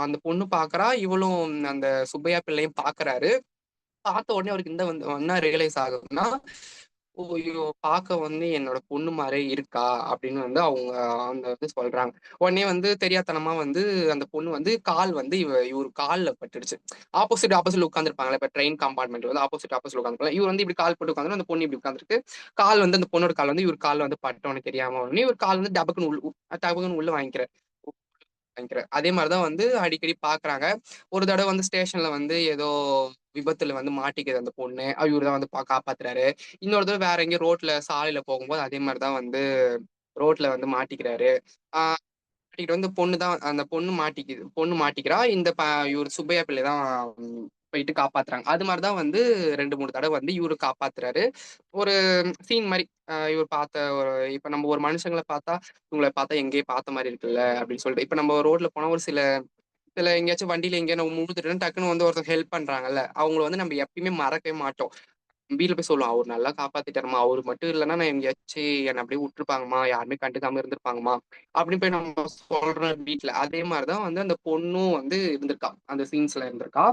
அந்த பொண்ணு பார்க்குறா. இவளும் அந்த சுப்பையா பிள்ளையும் பார்க்குறாரு. பார்த்த உடனே அவருக்கு என்ன ரியலைஸ் ஆகுதுன்னா, "ஓ! பார்க்க வந்து என்னோட பொண்ணு மாரியே இருக்கா" அப்படின்னு வந்து அவங்க அந்த வந்து சொல்றாங்க. உடனே வந்து தெரியாத்தனமா வந்து அந்த பொண்ணு வந்து கால் வந்து இவரு கால்ல பட்டுடுச்சு. ஆப்போசிட்ல உட்கார்ந்திருப்பாங்கல்ல. இப்ப ட்ரெயின் கம்பார்ட்மெண்ட் வந்து ஆப்போசிட்ல உட்கார்ந்திருப்பாங்க. இவரு வந்து இப்படி கால் போட்டு உட்கார்ந்து அந்த பொண்ணு இப்படி உட்கார்ந்திருக்கு. கால் வந்து அந்த பொண்ணோட கால் வந்து இவரு கால்ல வந்து பட்டோன்னு தெரியாம உடனே இவரு கால் வந்து டபக்குன்னு உள்ள வாங்கிக்கிறாரு. அதே மாரி தான் வந்து அடிக்கடி பார்க்குறாங்க. ஒரு தடவ வந்து ஸ்டேஷன்ல வந்து ஏதோ விபத்துல வந்து மாட்டிக்குது அந்த பொண்ணு. இவரு தான் வந்து காப்பாத்துறாரு. இன்னொரு தடவ வேற எங்கேயோ சாலையில போகும்போது அதே மாரி தான் வந்து ரோட்ல வந்து மாட்டிக்கிறாரு. ஆ மாட்டிக்கிட்டு வந்து அந்த பொண்ணு மாட்டிக்குது. பொண்ணு மாட்டிக்கிறா. இவரு சுப்பையா பிள்ளை தான் போயிட்டு காப்பாத்துறாங்க. அது மாரி தான் வந்து 2, 3 தடவ வந்து இவரு காப்பாத்துறாரு. ஒரு சீன் மாரி. இவரு இப்ப நம்ம ஒரு மனுஷங்கள பார்த்தா, இவங்கள பார்த்தா எங்கேயோ பார்த்த மாரி இருக்குல்ல அப்படின்னு சொல்லிட்டு. இப்ப நம்ம ரோட்ல போனா ஒரு சில சில எங்கேயாச்சும் வண்டியில எங்கேயோ நம்ம டக்குன்னு வந்து ஒருத்தர் ஹெல்ப் பண்றாங்கல்ல. அவங்கள வந்து நம்ம எப்பயுமே மறக்கவே மாட்டோம். வீட்ல போய் சொல்லுவான். அவரு நல்லா காப்பாத்திட்டாரும்மா. அவரு மட்டும் இல்லன்னா, நான் எங்கேயாச்சும் என்ன அப்படியே விட்டுருப்பாங்கம்மா. யாருமே கண்டுக்காம இருந்திருப்பாங்கம்மா. அப்படின்னு போய் நம்ம சொல்றோம் வீட்ல. அதே மாரி தான் வந்து அந்த பொண்ணும் வந்து இருந்திருக்கா. அந்த சீன்ஸ்ல இருந்திருக்கா.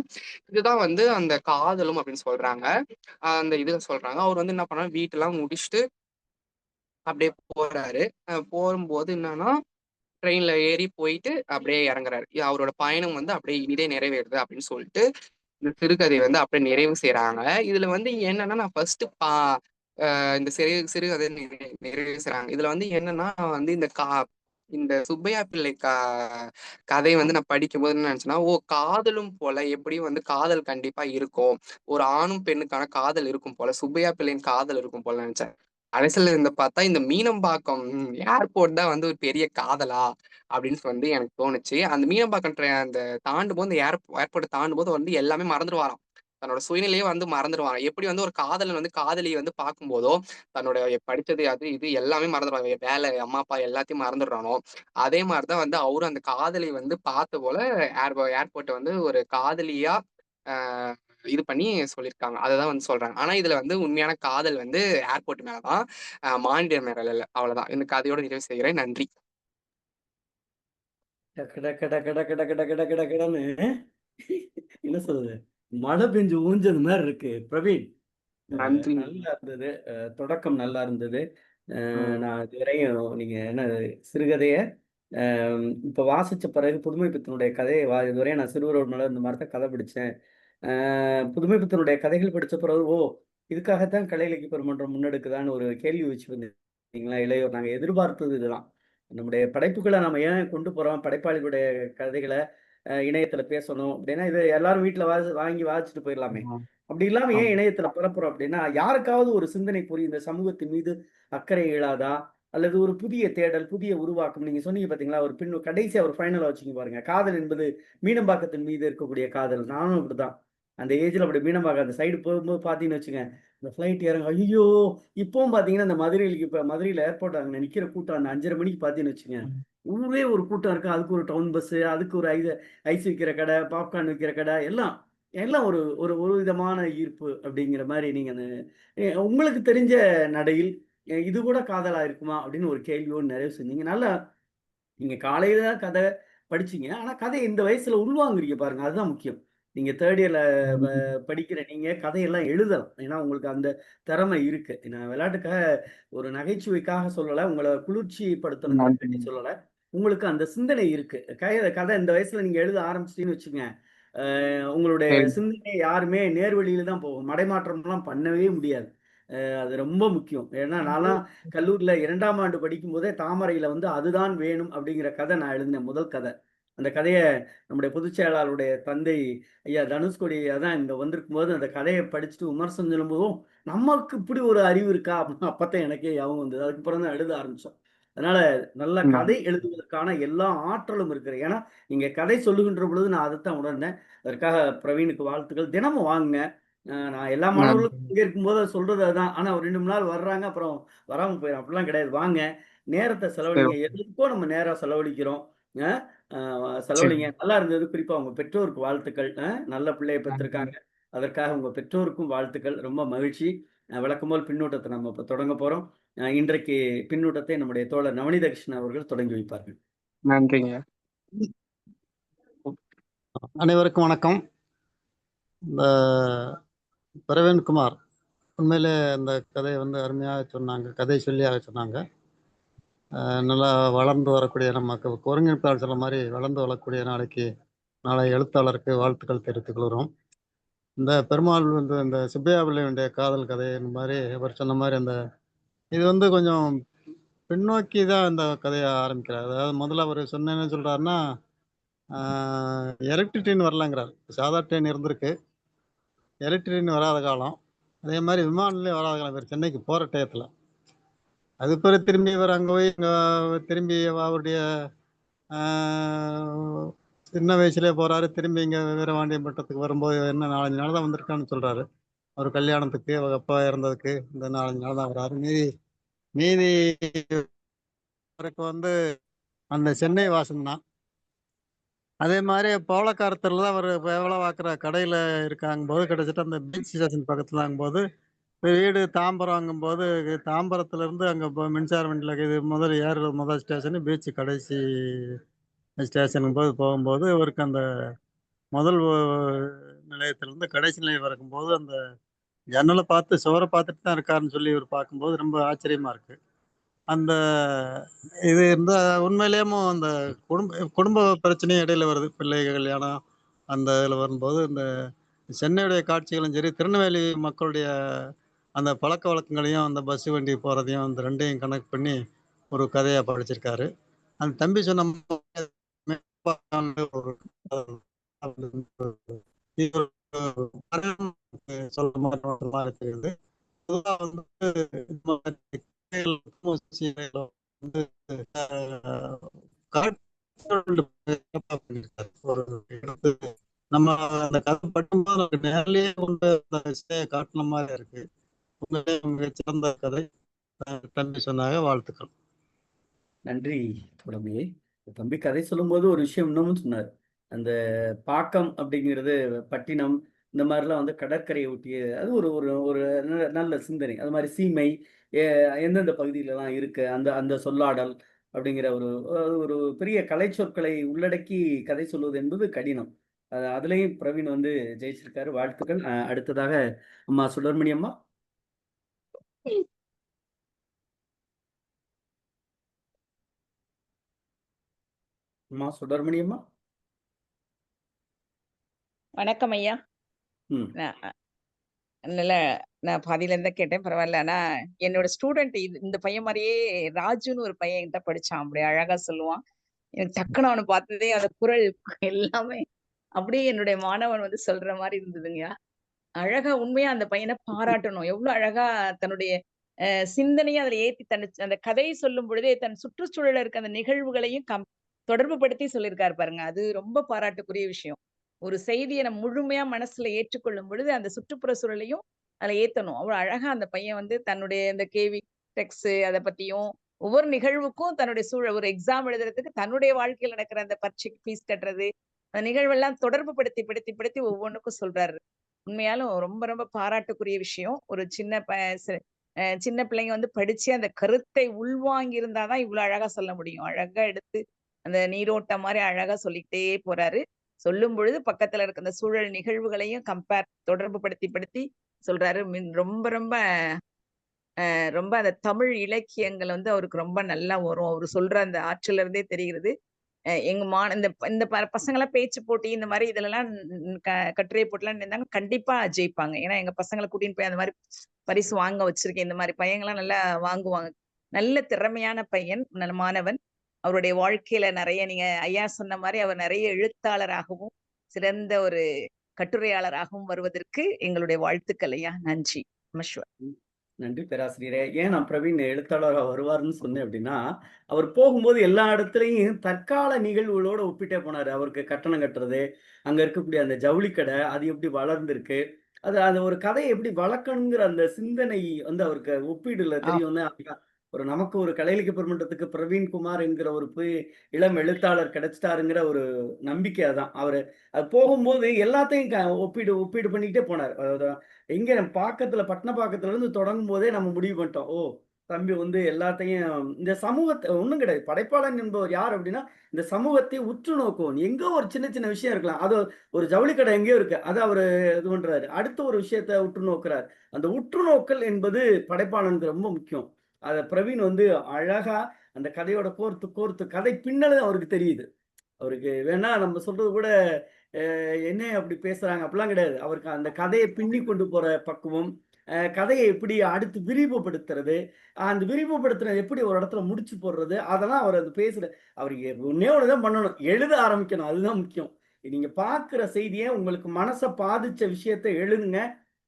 இதுதான் வந்து அந்த காதலும் அப்படின்னு சொல்றாங்க. அந்த இதுல சொல்றாங்க. அவரு வந்து என்ன பண்ணாரு, வீட்டெல்லாம் முடிச்சுட்டு அப்படியே போறாரு. போகும்போது என்னன்னா, ட்ரெயின்ல ஏறி போயிட்டு அப்படியே இறங்குறாரு. அவரோட பயணம் வந்து அப்படியே இனிதே நிறைவேறுது அப்படின்னு சொல்லிட்டு இந்த சிறுகதை வந்து அப்படியே நிறைவு செய்றாங்க. இதுல வந்து என்னன்னா, நான் ஃபர்ஸ்ட் இந்த சிறுகதை நிறைவு செய்றாங்க. இதுல வந்து என்னன்னா வந்து இந்த சுப்பையா பிள்ளை கதை வந்து நான் படிக்கும்போது என்ன நினைச்சேன்னா, ஓ காதலும் போல எப்படியும் வந்து காதல் கண்டிப்பா இருக்கும். ஒரு ஆணும் பெண்ணுக்கான காதல் இருக்கும் போல. சுப்பையா பிள்ளையின் காதல் இருக்கும் போல நினைச்சேன். கடைசியில இருந்து பார்த்தா இந்த மீனம்பாக்கம் ஏர்போர்ட் தான் வந்து ஒரு பெரிய காதலா அப்படின்னு வந்து எனக்கு தோணுச்சு. அந்த மீனம்பாக்கம் அந்த தாண்டும்போது இந்த ஏர்போர்ட் தாண்டும்போது வந்து எல்லாமே மறந்துடுவாராம். தன்னோட சுயநிலையே வந்து மறந்துடுவாங்க. எப்படி வந்து ஒரு காதலன் வந்து காதலிய வந்து பார்க்கும்போதோ, தன்னோட படிச்சது அது இது எல்லாமே மறந்துடுவாங்க. வேலை, அம்மா, அப்பா எல்லாத்தையும் மறந்துடுறானோ, அதே மாரி தான் வந்து அவரும் அந்த காதலி வந்து பார்த்த போல ஏர்போர்ட்ட வந்து ஒரு காதலியா அ இது பண்ணி சொல்லியிருக்காங்க. அததான் வந்து சொல்றாங்க. ஆனா இதுல வந்து உண்மையான காதல் வந்து ஏர்போர்ட் மேல தான். மானிடர் மேல இல்ல. அவ்வளவுதான். இந்த கதையோட நிறைவு செய்கிறேன். நன்றி. டக்கு டக்கு டக்கு டக்கு டக்கு டக்கு டக்கு டக்குன்னு என்ன சொல்றது? மழை பெஞ்சு ஊஞ்சது மாரி இருக்கு. பிரவீன், நன்றி. நல்லா இருந்தது. தொடக்கம் நல்லா இருந்தது. ம். நான் இதுவரையும் நீங்க என்ன சிறுகதைய இப்ப வாசிச்ச பிறகு புதுமைப்பித்தனுடைய கதைய இதுவரையும் நான் சிறுவர் மலர் இந்த மாரி தான் கதை படிச்சேன். புதுமைப்பித்தனுடைய கதைகள் படிச்ச பிறகு, ஓ! இதுக்காகத்தான் கலை இலக்கிய பெருமன்றம் முன்னெடுக்குதான்னு ஒரு கேள்வி வச்சு வந்தீங்களா இளையோர். நாங்க எதிர்பார்த்தது இதுதான். நம்முடைய படைப்புகள நம்ம ஏன் கொண்டு போறோம்? படைப்பாளிகளுடைய கதைகள இணையத்தில பேசணும் அப்டின்னா, இது எல்லாரும் வீட்ல வாங்கி வாசிச்சுட்டு போயிரலாமே. ஆமா. அப்படி இல்லாம ஏன் ஆமா. இணையத்தில பரப்புறோம் அப்டின்னா, யாருக்காவது ஒரு சிந்தனை புரியும். இந்த சமூகத்தின் மீது அக்கறை எழாதா? அல்லது ஒரு புதிய தேடல், புதிய உருவாக்கம். நீங்க சொன்னீங்க பார்த்தீங்களா? ஒரு கடைசியா ஒரு ஃபைனலா வச்சீங்க பாருங்க. காதல் என்பது மீனம்பாக்கத்தின் மீது இருக்கக்கூடிய காதல். நானும் அப்படிதான். அந்த ஏஜ்ல அப்படி மீனம்பாக்கம் அந்த சைடு போகும்போது பார்த்தீங்கன்னு வச்சுங்க, இந்த ஃப்ளைட் இறங்க ஐய்யயோ! இப்பவும் பார்த்தீங்கன்னா, இந்த மதுரையில இப்ப மதுரையில ஏர்போர்ட் அங்க நிக்கிற கூட்டம் அந்த 5:30 மணிக்கு பார்த்தீங்கன்னு வச்சுங்க, ஊரே ஒரு கூட்டம் இருக்கு. அதுக்கு ஒரு டவுன் பஸ்ஸு, அதுக்கு ஒரு ஐஸ் விக்கிற கடை, பாப்கார்ன் விக்கிற கடை எல்லாம். எல்லாம் ஒரு ஒரு ஒரு விதமான ஈர்ப்பு அப்படிங்கிற மாரி நீங்க அந்த உங்களுக்கு தெரிஞ்ச நடையில், இது கூட காதலா இருக்குமா? அப்படின்னு ஒரு கேள்வியோடு நிறைவு செஞ்சீங்க. நல்லா நீங்க காலையில தான் கதை படிச்சீங்க. ஆனா கதைய இந்த வயசுல உள்வாங்குறீங்க பாருங்க. அதுதான் முக்கியம். நீங்க 3 இயர்ல வ ம். படிக்கிற நீங்க கதையெல்லாம் எழுதலாம். ஏன்னா உங்களுக்கு அந்த திறமை இருக்கு. நான் விளையாட்டுக்காக ஒரு நகைச்சுவைக்காக சொல்லல. உங்கள நன்றி. குளிர்ச்சிப்படுத்தணுங்கிறதுக்காண்டி சொல்லல. உங்களுக்கு அந்த சிந்தனை இருக்கு. கதை இந்த வயசுல நீங்க எழுத ஆரம்பிச்சுட்டீங்கன்னு வச்சுக்கங்க, உங்களுடைய சரி. சிந்தனை யாருமே நேர்வழியில தான் போகும். மடைமாற்றம்லாம் பண்ணவே முடியாது. அது ரொம்ப முக்கியம். ஏன்னா நான்லாம் கல்லூரியில 2ஆம் ஆண்டு படிக்கும்போதே தாமரையில வந்து அதுதான் வேணும் அப்படிங்கிற கதை நான் எழுதினேன். முதல் கதை. அந்த கதைய நம்முடைய பொதுச் செயலாளருடைய தந்தை ஐயா தனுஷ்கோடி ஐயா தான் இங்க வந்திருக்கும்போது அந்த கதைய படிச்சுட்டு விமர்சனம் சொல்லும்போது, "ஓ! நமக்கு இப்படி ஒரு அறிவு இருக்கா?" அப்படின்னு அப்பத்தான் எனக்கே ஞாபகம் வந்தது. அதுக்கப்புறம் தான் எழுத ஆரம்பிச்சோம். அதனால நல்ல கதை நன்றி. எழுதுவதற்கான எல்லா ஆற்றலும் இருக்கு. ஏன்னா, நீங்க கதை சொல்லுகின்ற பொழுது நான் அதத்தான் உணர்ந்தேன். அதற்காக பிரவீனுக்கு வாழ்த்துக்கள். தினமும் வாங்குங்க. நான் எல்லா நன்றி. மாணவர்களுக்கும் பங்கேற்கும்போது சொல்றது அதான். ஆனா ஒரு 2 மணி நாள் வர்றாங்க, அப்புறம் வராம போயிரும். அப்படிலாம் கிடையாது. வாங்க, நேரத்த சரி. செலவழிங்க. ஓகே. எதுக்கோ நம்ம நேரம் செலவழிக்கிறோம். அ சரி. செலவழிங்க. நல்லா இருந்தது. குறிப்பா உங்க பெற்றோருக்கு வாழ்த்துக்கள். நல்ல பிள்ளைய நன்றி. பெற்றிருக்காங்க. அதற்காக உங்க பெற்றோருக்கும் வாழ்த்துக்கள். ரொம்ப மகிழ்ச்சி. வழக்கம் போல் பின்னூட்டத்த நம்ம இப்ப தொடங்க போறோம். இன்றைக்கு பின்னூட்டத்தை நம்முடைய தோழர் நவநீத கிருஷ்ணன் அவர்கள் தொடங்கி வைப்பார்கள். நன்றிங்க. அனைவருக்கும் வணக்கம். இந்த பிரவீன்குமார் உண்மையிலே இந்த கதையை வந்து அருமையாக சொன்னாங்க. கதை சொல்லியாக சொன்னாங்க. நல்லா வளர்ந்து வரக்கூடிய நமக்கு ஒருங்கிணைப்பாளர் சொன்ன மாரி வளர்ந்து வரக்கூடிய நாளை எழுத்தாளருக்கு வாழ்த்துக்கள் தெரிவித்துக் கொள்கிறோம். இந்த பெருமாள் வந்து இந்த சுப்பையா பிள்ளையுடைய காதல் கதை இந்த மாரி அவர் சொன்ன மாரி இது வந்து கொஞ்சம் பின்னோக்கி தான் இந்த கதைய ஆரம்பிக்கிறார். அதாவது முதல்ல அவரு என்ன சொல்றாருன்னா, ஆ எலக்ட்ரிக் ட்ரெயின் வரலங்கிறாரு. சாதா ட்ரெயின் இருந்திருக்கு. எலக்ட்ரிக் ட்ரெயின் வராத காலம். அதே மாரி விமான நிலையம் வராத காலம். இவரு சென்னைக்கு போற டயத்துல. அது பிறகு திரும்பி இவரு அங்க போய் திரும்பி அவருடைய ஆ சின்ன வயசுலயே போறாரு. திரும்பி இங்க வீரபாண்டியபட்டத்துக்கு வரும்போது என்ன 4, 5 நாள் தான் வந்திருக்கான்னு சொல்றாரு. அவரு கல்யாணத்துக்கு, அவங்க அப்பா இறந்ததுக்கு இந்த 4, 5 நாள் தான் வராரு. மீதி மீதி அவருக்கு வந்து அந்த சென்னை வாசம் தான். அதே மாரி பவளக்காரத்துல தான் அவரு வேலை பார்க்குற கடையில இருக்காங்கும்போது, கிட்டத்தட்ட அந்த பீச் ஸ்டேஷன் பக்கத்துலங்கும்போது வீடு தாம்பரம்ங்கும்போது, தாம்பரத்துலேருந்து அங்க மின்சார வண்டியில இது முதல்ல ஏறுற முதல் ஸ்டேஷனு பீச் கடைசி ஸ்டேஷனுங்கும்போது போகும்போது, இவருக்கு அந்த முதல் நிலையத்திலேருந்து கடைசி நிலையம் வரைக்கும்போது, அந்த ஜன்னல பார்த்து சுவர பார்த்துட்டு தான் இருக்காருன்னு சொல்லி இவரு பார்க்கும்போது ரொம்ப ஆச்சரியமா இருக்கு. அந்த இது இருந்தா உண்மையிலேயும் அந்த குடும்ப பிரச்சனையும் இடையில வருது. பிள்ளை கல்யாணம் அந்த இதில வரும்போது, இந்த சென்னையுடைய காட்சிகளும் சரி, திருநெல்வேலி மக்களுடைய அந்த பழக்கவழக்கங்களையும், அந்த பஸ் வண்டி போறதையும், அந்த 2யும் கனெக்ட் பண்ணி ஒரு கதையா படைச்சிருக்காரு. அந்த தம்பி சொன்ன ஒரு இது சொல்ற மாரி தெரியுது. பொதுவா வந்து இந்த மாரி வந்து அ ஒரு இடத்துக்கு நம்ம அந்த கதை படிக்கும்போது நமக்கு நேர்லயே கொண்டு அந்த இசைய காட்டுன மாரி இருக்கு. உண்மையிலேயே மிகச்சிறந்த கதை. தம்பி சொன்னாங்க. வாழ்த்துக்கள். நன்றி தோழமையே. தம்பி கதை சொல்லும்போது ஒரு விஷயம் இன்னமும் சொன்னாரு. அந்த பாக்கம் அப்படிங்கிறது பட்டினம், இந்த மாரிலாம் வந்து கடற்கரைய ஒட்டிய அது ஒரு ஒரு ஒரு நல்ல சிந்தனை. அது மாரி சீமை, எ எந்தெந்த பகுதியிலலாம் இருக்கு, அந்த அந்த சொல்லாடல் அப்படிங்கிற ஒரு ஒரு பெரிய கலைச்சொற்களை உள்ளடக்கி கதை சொல்வது என்பது கடினம். அதுலயும் பிரவீன் வந்து ஜெயிச்சிருக்காரு. வாழ்த்துக்கள். அடுத்ததாக அம்மா சுடர்மணி அம்மா. அம்மா சுடர்மணி அம்மா. வணக்கம் ஐயா. ம். நான் நல்ல நான் பாதியில தான் கேட்டேன். பரவால்ல. ஆனா என்னோட ஸ்டூடண்ட் இந்த பையன் மாரியே ராஜுன்னு ஒரு பையன் என்கிட்ட படிச்சான். அப்படி அழகா சொல்லுவான். எனக்கு டக்குனு அவன பார்த்ததே அந்த குரல் எல்லாமே அப்படியே என்னுடைய மாணவன் வந்து சொல்ற மாரி இருந்ததுங்க. அழகா உண்மையா அந்த பையன பாராட்டணும். எவ்ளோ அழகா தன்னுடைய சிந்தனைய அதுல ஏத்தி அந்த கதையை சொல்லும் பொழுதே தன் சுற்றுச்சூழல்ல இருக்க அந்த நிகழ்வுகளையும் தொடர்பு படுத்தி சொல்லியிருக்காரு பாருங்க. அது ரொம்ப பாராட்டுக்குரிய விஷயம். ஒரு செய்திய நம்ம முழுமையா மனசுல ஏற்றுக்கொள்ளும் பொழுது, அந்த சுற்றுப்புற சூழலையும் அதுல ஏத்தணும். அவ்வளோ அழகா அந்த பையன் வந்து தன்னுடைய இந்த கேவி டெக்ஸ்ட் அத பத்தியும், ஒவ்வொரு நிகழ்வுக்கும் தன்னுடைய சூழல் ஒரு எக்ஸாம் எழுதுறதுக்கு தன்னுடைய வாழ்க்கையில நடக்கிற அந்த பரீட்சைக்கு ஃபீஸ் கட்டுறது, அந்த நிகழ்வெல்லாம் தொடர்பு படுத்தி, படுத்தி, படுத்தி ஒவ்வொன்னுக்கும் சொல்றாரு. உண்மையாலும் ரொம்ப, ரொம்ப பாராட்டுக்குரிய விஷயம். ஒரு சின்ன ப சி சின்ன பிள்ளைங்க வந்து படிச்சு அந்த கருத்தை உள்வாங்கி இருந்தா தான் இவ்ளோ அழகா சொல்ல முடியும். அழகா எடுத்து அந்த நீரோட்டம் மாரி அழகா சொல்லிக்கிட்டே போறாரு. சொல்லும்பொழுது பக்கத்துல இருக்க அந்த சூழல் நிகழ்வுகளையும் தொடர்பு படுத்தி, படுத்தி சொல்றாரு. ரொம்ப, ரொம்ப ரொம்ப அந்த தமிழ் இலக்கியங்கள் வந்து அவருக்கு ரொம்ப நல்லா வரும். அவரு சொல்ற அந்த ஆற்றல இருந்தே தெரிகிறது. எங்க இந்த இந்த பசங்கலாம் பேச்சு போட்டி இந்த மாரி இதுலலாம் க கட்டுரை போட்டிலாம் நின்னாங்க கண்டிப்பா ஜெயிப்பாங்க. ஏன்னா எங்க பசங்கள கூட்டின்னு போய் அந்த மாரி பரிசு வாங்க வச்சிருக்கேன். இந்த மாரி பையன்கலாம் நல்லா வாங்குவாங்க. நல்ல திறமையான பையன், நல்ல மாணவன். அவருடைய வாழ்க்கையில நெறைய நீங்க ஐயா சொன்ன மாரி அவர் நெறைய எழுத்தாளராகவும், சிறந்த ஒரு கட்டுரையாளராகவும் வருவதற்கு எங்களுடைய வாழ்த்துக்கள் ஐயா. நன்றி. நமஸ்வ ம். நன்றி பேராசிரியரே. ஏன் நான் பிரவீன் எழுத்தாளரா வருவாருன்னு சொன்னேன் அப்டின்னா, அவர் போகும்போது எல்லா இடத்துலயும் தற்கால நிகழ்வுகளோட ஒப்பிட்டே போனாரு. அவருக்கு கட்டணம் கட்டுறது, அங்க இருக்கக்கூடிய அந்த ஜவுளி கடை, அது எப்படி வளர்ந்திருக்கு. அது அது ஒரு கதைய எப்படி வளர்க்கணுங்கிற அந்த சிந்தனை வந்து அவருக்கு ஒப்பீடுல ஆ. தெரியும்னு ஒரு நமக்கு ஒரு கலையிலக்கிய பெருமன்றத்துக்கு பிரவீன் குமார் என்கிற ஒரு இளம் எழுத்தாளர் கிடைச்சிட்டாருங்கிற ஒரு நம்பிக்கை அதான். அது போகும்போது எல்லாத்தையும் ஒப்பீடு ஒப்பீடு பண்ணிக்கிட்டே போனாரு. அதாவது எங்க பாக்கத்துல பட்டணப்பாக்கத்துல இருந்து தொடங்கும்போதே நம்ம முடிவு பண்ணிட்டோம். ஓ! தம்பி வந்து எல்லாத்தையும் இந்த சமூகத்த ஒண்ணும் கிடையாது. படைப்பாளன் என்பவர் யார் அப்டின்னா, இந்த சமூகத்தை உற்று நோக்குவோன். எங்கோ ஒரு சின்ன சின்ன விஷயம் இருக்கலாம். அது ஒரு ஜவுளி கடை எங்கேயோ இருக்கு. அத அவரு இது பண்றாரு. அடுத்த ஒரு விஷயத்த உற்று நோக்குறார். அந்த உற்று நோக்கல் என்பது படைப்பாளனுக்கு ரொம்ப முக்கியம். அத பிரவீன் வந்து அழகா அந்த கதையோட கோர்த்து கோர்த்து கதை பின்னல் அவருக்கு தெரியுது. அவருக்கு வேணா நம்ம சொல்றது கூட என்ன அப்படி பேசுறாங்க அப்படிலாம் கிடையாது. அவருக்கு அந்த கதைய பின்னி கொண்டு போற பக்குவம், கதைய எப்படி அடுத்து விரிவுபடுத்துறது, அந்த விரிவுபடுத்துறது எப்படி ஒரு இடத்துல முடிச்சு போடுறது, அதெல்லாம் அவர் அது அவரு ஒண்ணே ஒண்ணு தான் பண்ணணும். எழுத ஆரம்பிக்கணும். அதுதான் முக்கியம். நீங்க பார்க்கிற செய்திய உங்களுக்கு மனச பாதிச்ச விஷயத்த எழுதுங்க.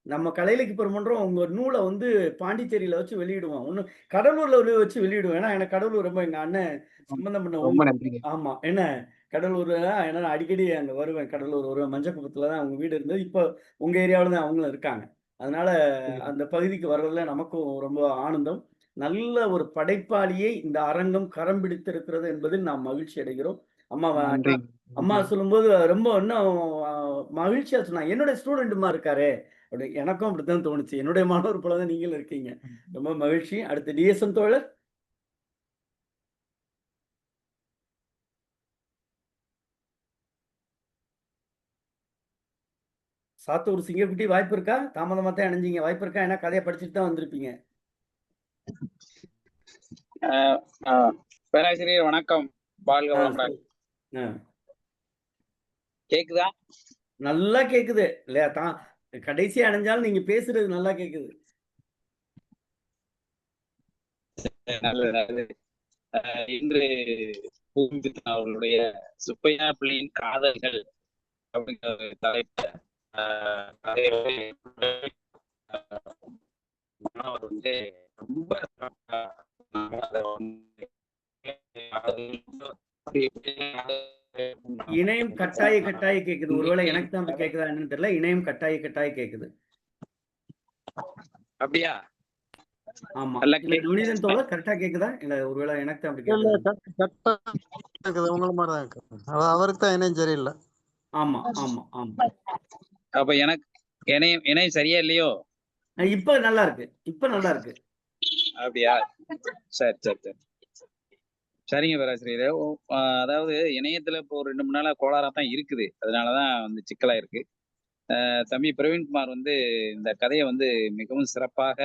நம்ம கலை இலக்கிய பெருமன்றம் உங்க நூல வந்து பாண்டிச்சேரியில வச்சு வெளியிடுவோம். கடலூர்ல வச்சு வெளியிடுவோம். ஏன்னா எனக்கு கடலூர் ரொம்ப எங்க அண்ணன் சம்பந்தம் பண்ண ரொம்ப நன்றிங்க. ஆமா. என்ன கடலூர்ல ஏன்னா நான் அடிக்கடி அங்க வருவேன். கடலூர் வருவேன். மஞ்சக்குப்பத்துல தான் அவங்க வீடு இருந்தது. இப்போ உங்க ஏரியாவுல தான் அவங்களும் இருக்காங்க. அதனால ம். அந்த பகுதிக்கு வர்றதுல நமக்கும் ரொம்ப ஆனந்தம். நல்ல ஒரு படைப்பாளியை இந்த அரங்கம் கரம் பிடித்திருக்கிறது என்பதில் நாம் மகிழ்ச்சி அடைகிறோம். அம்மா நன்றிங்க. அம்மா நன்றிங்க. சொல்லும்போது ரொம்ப இன்னும் அ மகிழ்ச்சியா சொன்னாங்க. என்னோட ஸ்டூடண்ட்டுமா இருக்காரே! அப்படி எனக்கும் அப்படித்தான் தோணுச்சு. என்னுடைய மாணவர் போல தான் நீங்களும் இருக்கீங்க. ரொம்ப மகிழ்ச்சி. அடுத்து டிஎஸ்எம் தோழர். சாத்தூர் சிங்கக்குட்டி வாய்ப்பு இருக்கா? தாமதமா தான் இணைஞ்சீங்க. வாய்ப்பு இருக்கா? ஏன்னா கதைய படிச்சுட்டு தான் வந்திருப்பீங்க. பேராசிரியர் வணக்கம். வாழ்க வளமுடன். கேக்குதா? நல்லா கேக்குது இல்லையா? கடைசியா அணைஞ்சாலும் நீங்க பேசுறது நல்லா கேக்குது. நல்லது. இன்று அவர்களுடைய சுப்பையா பிள்ளையின் காதல்கள் அப்படிங்கிற ஒரு தலைப்பு மாணவர் வந்து ரொம்ப இணையம் கட்டாய கேக்குது. ஒருவேளை எனக்கு தான் அப்படி கேக்குதா என்னன்னு தெரியல. இணையம் கட்டாய கேக்குது. அப்படியா? ஆமா. இல்ல நுனிதன் தோழர் கரெக்டா கேக்குதா? இல்ல ஒருவேளை எனக்கு தான் அப்படி கேக்குது. உங்கள மாதிரி தான் இருக்குது. அவருக்கு தான் இணையம் சரியில்லை. ஆமா. அப்ப எனக்கு இணையம் சரியா இல்லையோ? இப்ப நல்லா இருக்கு. அப்படியா? சரி. சரிங்க பேராசிரியரே. அதாவது இணையத்துல இப்போ 2-3 நாளா கோளாறா தான் இருக்குது. அதனாலதான் வந்து சிக்கலா இருக்கு. தம்பி பிரவீன்குமார் வந்து இந்த கதையை வந்து மிகவும் சிறப்பாக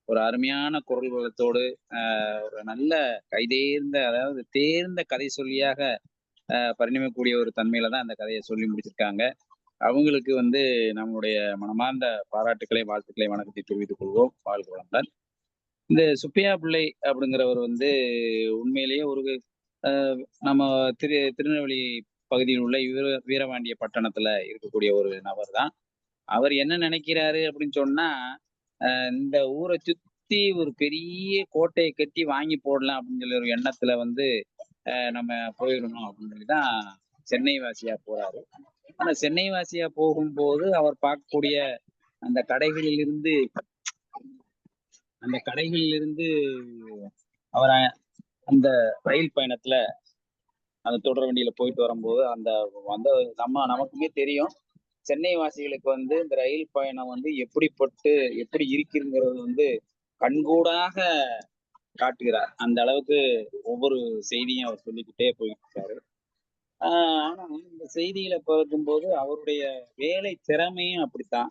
ஒரு அருமையான குரல் வளத்தோடு ஒரு நல்ல கைதேர்ந்த, அதாவது தேர்ந்த கதை சொல்லியாக பரிணமிக்கக்கூடிய ஒரு தன்மையில தான் அந்த கதையை சொல்லி முடிச்சிருக்காங்க. அவங்களுக்கு வந்து நம்மளுடைய மனமார்ந்த பாராட்டுக்களை, வாழ்த்துக்களை, வணக்கத்தை தெரிவித்துக் கொள்வோம். வாழ்க வளமுடன். இந்த சுப்பையா பிள்ளை அப்படிங்கிறவர் வந்து உண்மையிலேயே ஒரு நம்ம திருநெல்வேலி பகுதியில் உள்ள வீரபாண்டிய பட்டணத்துல இருக்கக்கூடிய ஒரு நபர் தான். அவர் என்ன நினைக்கிறாரு அப்படின்னு சொன்னா, இந்த ஊரை சுத்தி ஒரு பெரிய கோட்டையை கட்டி வாங்கி போடலாம் அப்படின்னு சொல்லி ஒரு எண்ணத்துல வந்து நம்ம போயிடணும் அப்படின்னு சொல்லிதான் சென்னை வாசியா போறாரு. ஆனா சென்னை வாசியா போகும்போது அவர் பார்க்கக்கூடிய அந்த கடைகளிலிருந்து அவர் அந்த ரயில் பயணத்துல அந்த தொடர் வண்டியில போயிட்டு வரும்போது அந்த நமக்குமே தெரியும், சென்னை வாசிகளுக்கு வந்து இந்த ரயில் பயணம் வந்து எப்படி இருக்குங்கிறது வந்து கண்கூடாக காட்டுகிறார். அந்த அளவுக்கு ஒவ்வொரு செய்தியும் அவர் சொல்லிக்கிட்டே போயிட்டு இருக்காரு. ஆனா இந்த செய்திகளை பார்க்கும்போது அவருடைய வேலை திறமையும் அப்படித்தான்.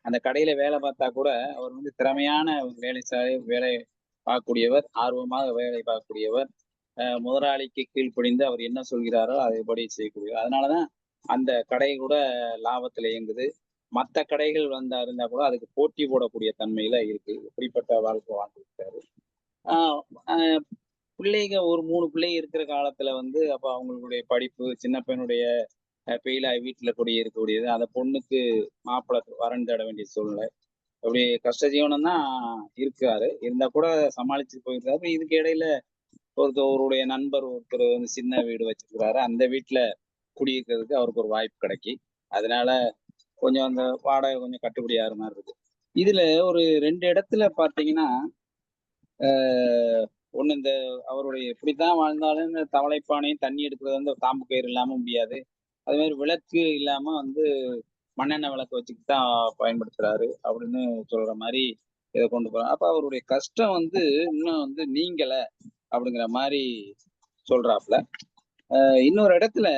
அந்த கடையில வேலை பார்த்தா கூட அவர் வந்து திறமையான வேலை பார்க்கக்கூடியவர், ஆர்வமாக வேலை பார்க்கக்கூடியவர், முதலாளிக்கு கீழ்ப்படிந்து அவர் என்ன சொல்கிறாரோ அதைப்படி செய்யக்கூடியவர். அதனாலதான் அந்த கடை கூட லாபத்துல இயங்குது. மற்ற கடைகள் இருந்தா கூட அதுக்கு போட்டி போடக்கூடிய தன்மையில இருக்கு. இப்படிப்பட்ட வாழ்க்கை வாழ்ந்துருக்காரு. பிள்ளைங்க ஒரு 3 பிள்ளைங்க இருக்கிற காலத்துல வந்து அப்ப அவங்களுடைய படிப்பு, சின்ன பையனுடைய பெயிலாய் வீட்டுல கூடிய இருக்கக்கூடியது, அந்த பொண்ணுக்கு மாப்பிள்ளை வரன் தேட வேண்டிய சூழ்நிலை, அப்படி கஷ்ட ஜீவனம் தான் இருக்காரு. இருந்தா கூட சமாளிச்சு போயிருக்காரு. இதுக்கு இடையில ஒருவருடைய நண்பர் ஒருத்தர் வந்து சின்ன வீடு வச்சிருக்கிறாரு. அந்த வீட்டுல குடியிருக்கிறதுக்கு அவருக்கு ஒரு வாய்ப்பு கிடைக்கி, அதனால கொஞ்சம் அந்த வாடகை கொஞ்சம் கட்டுப்படி ஆகிற மாதிரி இருக்கு. இதுல ஒரு 2 இடத்துல பாத்தீங்கன்னா, ஒண்ணு இந்த அவருடைய எப்படித்தான் வாழ்ந்தாலும் இந்த தவளைப்பானையும் தண்ணி எடுக்கிறது வந்து தாம்பு கயிறு இல்லாம முடியாது. அது மாதிரி விளக்கு இல்லாம வந்து மண்ணெண்ணெய் விளக்கு வச்சுக்கிட்டு தான் பயன்படுத்துறாரு அப்படின்னு சொல்ற மாதிரி இதை கொண்டு போறாங்க. அப்ப அவருடைய கஷ்டம் வந்து இன்னும் வந்து நீங்கல அப்படிங்கிற மாதிரி சொல்றாப்புல. இன்னொரு இடத்துல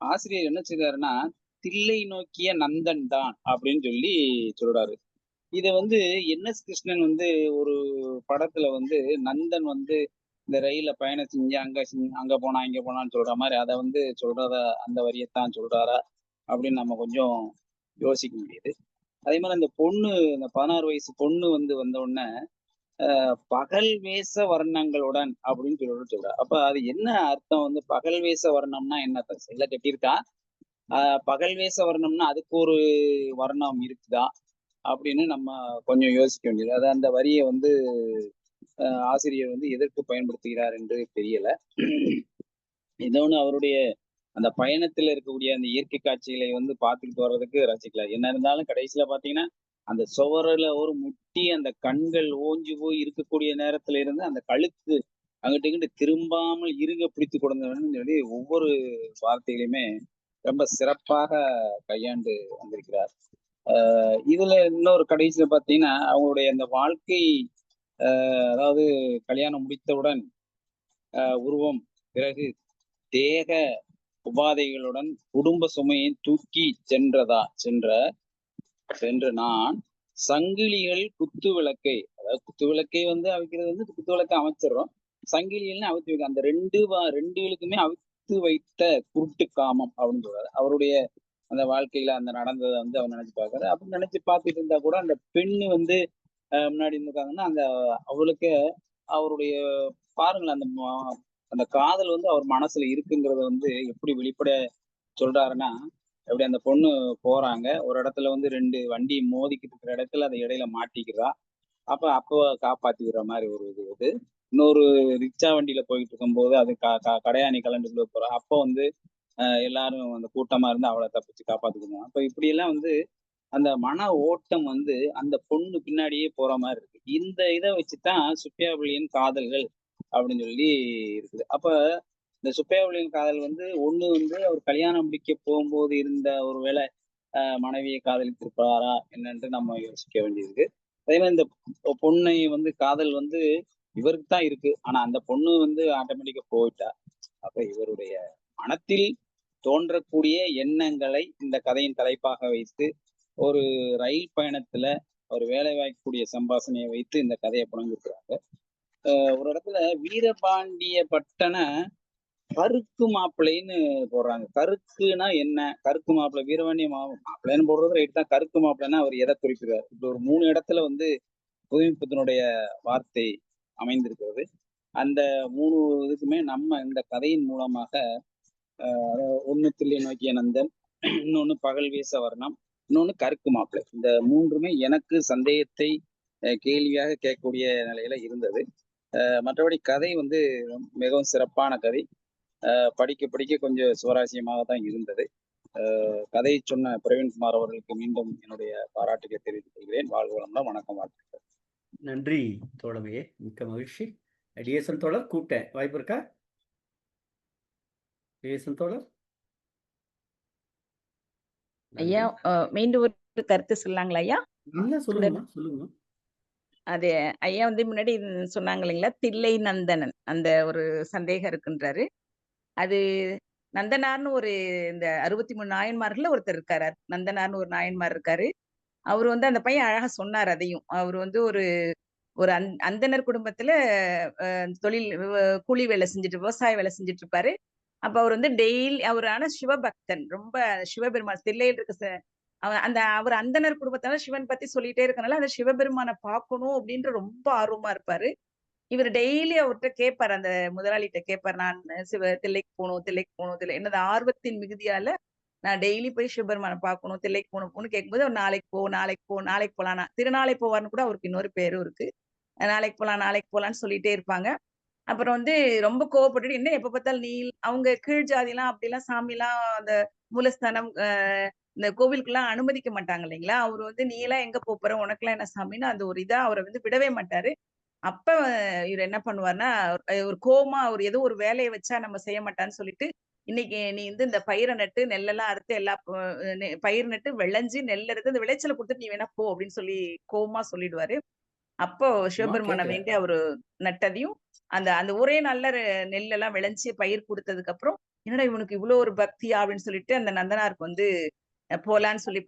ஆசிரியர் என்ன செய்றாருன்னா, தில்லை நோக்கிய நந்தன் தான் அப்படின்னு சொல்லி சொல்றாரு. இத வந்து என்.எஸ். கிருஷ்ணன் வந்து ஒரு படத்துல வந்து நந்தன் வந்து இந்த ரயில்ல பயணம் செஞ்சு அங்க போனா இங்க போனான்னு சொல்ற மாதிரி அதை வந்து அந்த வரியத்தான் சொல்றாரா அப்படின்னு நம்ம கொஞ்சம் யோசிக்க முடியுது. அதே மாதிரி அந்த பொண்ணு, இந்த 16 வயசு பொண்ணு வந்து வந்த உடனே பகல் வேஷ வர்ணங்களுடன் அப்படின்னு சொல்றாரு. அப்ப அது என்ன அர்த்தம்? வந்து பகல் வேஷ வர்ணம்னா என்ன? சில கட்டியிருக்கா, பகல் வேஷ வர்ணம்னா அதுக்கு ஒரு வர்ணம் இருக்குதா அப்படின்னு நம்ம கொஞ்சம் யோசிக்க வேண்டியது. அது அந்த வரியை வந்து ஆசிரியர் வந்து எதற்கு பயன்படுத்துகிறார் என்று தெரியல. இன்னொன்னு, அவருடைய அந்த பயணத்துல இருக்கக்கூடிய அந்த இயற்கை காட்சிகளை வந்து பார்த்துக்கிட்டு வர்றதுக்கு ரசிக்கலாம். என்ன இருந்தாலும் கடைசியில பாத்தீங்கன்னா அந்த சுவரில் ஒரு முட்டி அந்த கண்கள் ஓஞ்சி போய் இருக்கக்கூடிய நேரத்துல இருந்து அந்த கழுத்து அங்கிட்டு இங்கிட்டு திரும்பாமல் இருக பிடித்து கொடுங்கன்னு சொல்லி ஒவ்வொரு வார்த்தைகளையுமே ரொம்ப சிறப்பாக கையாண்டு வந்திருக்கிறார். இதுல இன்னொரு கடைசியில பாத்தீங்கன்னா அவங்களுடைய அந்த வாழ்க்கை அதாவது கல்யாணம் முடித்தவுடன் உருவம், பிறகு தேக உபாதைகளுடன் குடும்ப சுமையை தூக்கி சென்ற நான் சங்கிலிகள் குத்து விளக்கை, அதாவது குத்து விளக்கை வந்து அவிக்கிறது வந்து குத்து விளக்கை அமைச்சிடுறோம். சங்கிலிகள்னு அவித்து வைக்க அந்த ரெண்டுகளுக்குமே அவித்து வைத்த குருட்டு காமம் அப்படின்னு சொல்றாரு. அவருடைய அந்த வாழ்க்கையில அந்த நடந்ததை வந்து அவர் நினைச்சு பார்க்கறாரு. அப்படி நினைச்சு பார்த்துட்டு இருந்தா கூட அந்த பெண்ணு வந்து முன்னாடி இருந்திருக்காங்கன்னா அந்த அவளுக்கு அவருடைய பாருங்களேன் அந்த காதல் வந்து அவர் மனசுல இருக்குங்கிறத வந்து எப்படி வெளிப்படைய சொல்றாருன்னா, எப்படி அந்த பொண்ணு போறாங்க. ஒரு இடத்துல வந்து 2 வண்டி மோதிக்கிட்டு இருக்கிற இடத்துல அது இடையில மாட்டிக்கிறா. அப்போ காப்பாத்தி விடுற மாரி ஒரு இது. இன்னொரு ரிக்ஷா வண்டியில போயிட்டு இருக்கும்போது அது கடையாணி கலண்டுக்குள்ள போறா. அப்போ வந்து எல்லாரும் அந்த கூட்டமா இருந்து அவள தப்பிச்சு காப்பாத்திக்குவாங்க. அப்ப இப்படியெல்லாம் வந்து அந்த மன ஓட்டம் வந்து அந்த பொண்ணு பின்னாடியே போற மாரி இருக்கு. இந்த இத வச்சுதான் சுப்பையாபுலியின் காதல்கள் அப்படின்னு சொல்லி இருக்குது. அப்ப இந்த சுப்பையாபுலியின் காதல் வந்து ஒண்ணு வந்து அவர் கல்யாணம் முடிக்க போகும்போது இருந்த ஒருவேளை மனைவியை காதலித்திருப்பாரா என்னன்ட்டு நம்ம யோசிக்க வேண்டியிருக்கு. அதே மாதிரி இந்த பொண்ணை வந்து காதல் வந்து இவருக்கு தான் இருக்கு. ஆனா அந்த பொண்ணு வந்து ஆட்டோமேட்டிக்கா போயிட்டா. அப்ப இவருடைய மனத்தில் தோன்றக்கூடிய எண்ணங்களை இந்த கதையின் தலைப்பாக வைத்து ஒரு ரயில் பயணத்துல ஒரு வேலை வாய்க்கக்கூடிய சம்பாஷணையை வைத்து இந்த கதையை புழங்கிருக்கிறாங்க. ஒரு இடத்துல வீரபாண்டிய பட்டண கருக்கு மாப்பிள்ளைன்னு போடுறாங்க. கருக்குன்னா என்ன? கருக்கு மாப்பிள்ளை வீரபாண்டிய மாப்பிள்ளைன்னு போடுறது ரைட் தான். கருக்கு மாப்பிள்ளைன்னா அவர் எதை குறிப்பிடுறாரு? இப்படி ஒரு 3 இடத்துல வந்து புதுமைப்பித்தனுடைய வார்த்தை அமைந்திருக்கிறது. அந்த 3 இதுக்குமே நம்ம இந்த கதையின் மூலமாக ஒண்ணு தில்லை நோக்கிய நந்தன், இன்னொன்னு பகல் வீச வர்ணம், இன்னொன்னு கருக்கு மாப்பிள்ளை. இந்த 3மே எனக்கு சந்தேகத்தை கேள்வியாக கேட்கக்கூடிய நிலையில இருந்தது. மற்றபடி கதை வந்து மிகவும் சிறப்பான கதை. படிக்க படிக்க கொஞ்சம் சுவாரஸ்யமாக தான் இருந்தது. கதை சொன்ன பிரவீன்குமார் அவர்களுக்கு மீண்டும் என்னுடைய பாராட்டுகளை தெரிவித்துக் கொள்கிறேன். வாழ்க வளமுடன். வணக்கம், வாழ்த்துக்கள். நன்றி தோழமையே, மிக்க மகிழ்ச்சி. டிஎஸ்என் தோழர் கூப்பிட்டேன், வாய்ப்பு இருக்கா? டிஎஸ்என் தோழர் ஐயா, மீண்டும் ஒரு கருத்து சொல்லலாங்களா ஐயா? நல்லா சொல்லுங்கம்மா, சொல்லுங்கம்மா. அது ஐயா வந்து முன்னாடி சொன்னாங்க இல்லைங்களா, தில்லை நந்தனன் அந்த ஒரு சந்தேகம் இருக்குன்றாரு. அது நந்தனார்னு ஒரு இந்த 63 நாயன்மார்கள்ல ஒருத்தர் இருக்காரு. நந்தனார்னு ஒரு நாயன்மார் இருக்காரு. அவரு வந்து அந்த பையன் அழகா சொன்னார் அதையும். அவரு வந்து ஒரு ஒரு அந்தணர் குடும்பத்துல தொழில் கூலி வேலை செஞ்சுட்டு விவசாய வேலை செஞ்சுட்டு இருப்பாரு. அப்ப அவர் வந்து டெய்லி அவரு ஆனா சிவபக்தன். ரொம்ப சிவபெருமான் தில்லையில் இருக்க அவர் அந்தணர் குடும்பத்தால சிவன் பத்தி சொல்லிட்டே இருக்கனால அந்த சிவபெருமான பார்க்கணும் அப்படின்ற ரொம்ப ஆர்வமா இருப்பாரு. இவர் டெய்லி அவர்ட்ட கேட்பாரு. அந்த முதலாளிட்ட கேட்பாரு. நான் தில்லைக்கு போணும், தில்லைக்கு போணும், என்னது ஆர்வத்தின் மிகுதியால நான் டெய்லி போய் சிவபெருமான பார்க்கணும், தில்லைக்கு போகணும்னு கேட்கும்போது, அவர் நாளைக்கு போ, நாளைக்கு போ, நாளைக்கு போலான்னா திருநாளை போவார்ன்னு கூட அவருக்கு இன்னொரு பேரும் இருக்கு. நாளைக்கு போலாம், நாளைக்கு போலான்னு சொல்லிட்டே இருப்பாங்க. அப்புறம் வந்து ரொம்ப கோவப்பட்டுட்டு, என்ன எப்ப பார்த்தாலும் நீ அவங்க கீழ் ஜாதிலாம் அப்படிலாம் சாமிலாம் அந்த மூலஸ்தானம் இந்த கோவிலுக்குலாம் அனுமதிக்க மாட்டாங்க இல்லைங்களா? அவரு வந்து நீ எல்லாம் எங்க போற? உனக்கெல்லாம் என்ன சாமின்னு அந்த ஒரு இதா அவர வந்து விடவே மாட்டாரு. அப்ப இவரு என்ன பண்ணுவாருன்னா, ஒரு கோவமா அவர் ஏதோ ஒரு வேலைய வச்சா நம்ம செய்ய மாட்டான்னு சொல்லிட்டு, இன்னைக்கு நீ வந்து இந்த பயிர நட்டு, நெல்லெல்லாம் அறுத்து எல்லா பயிர் நட்டு விளைஞ்சு நெல் அறுத்து அந்த விளைச்சல குடுத்துட்டு நீ வேணா போ அப்படின்னு சொல்லி கோவமா சொல்லிடுவாரு. அப்போ சிவபெருமான கேட்கிறேன். வேண்டி அவரு நட்டதையும், அந்த அந்த ஒரே நாள்ல நெல்லெல்லாம் விளைஞ்சு பயிர் குடுத்ததுக்கு அப்புறம், என்னடா இவனுக்கு இவ்ளோ ஒரு பக்தியா அப்படின்னு சொல்லிட்டு அந்த நந்தனாருக்கு வந்து போலான்னு சொல்லி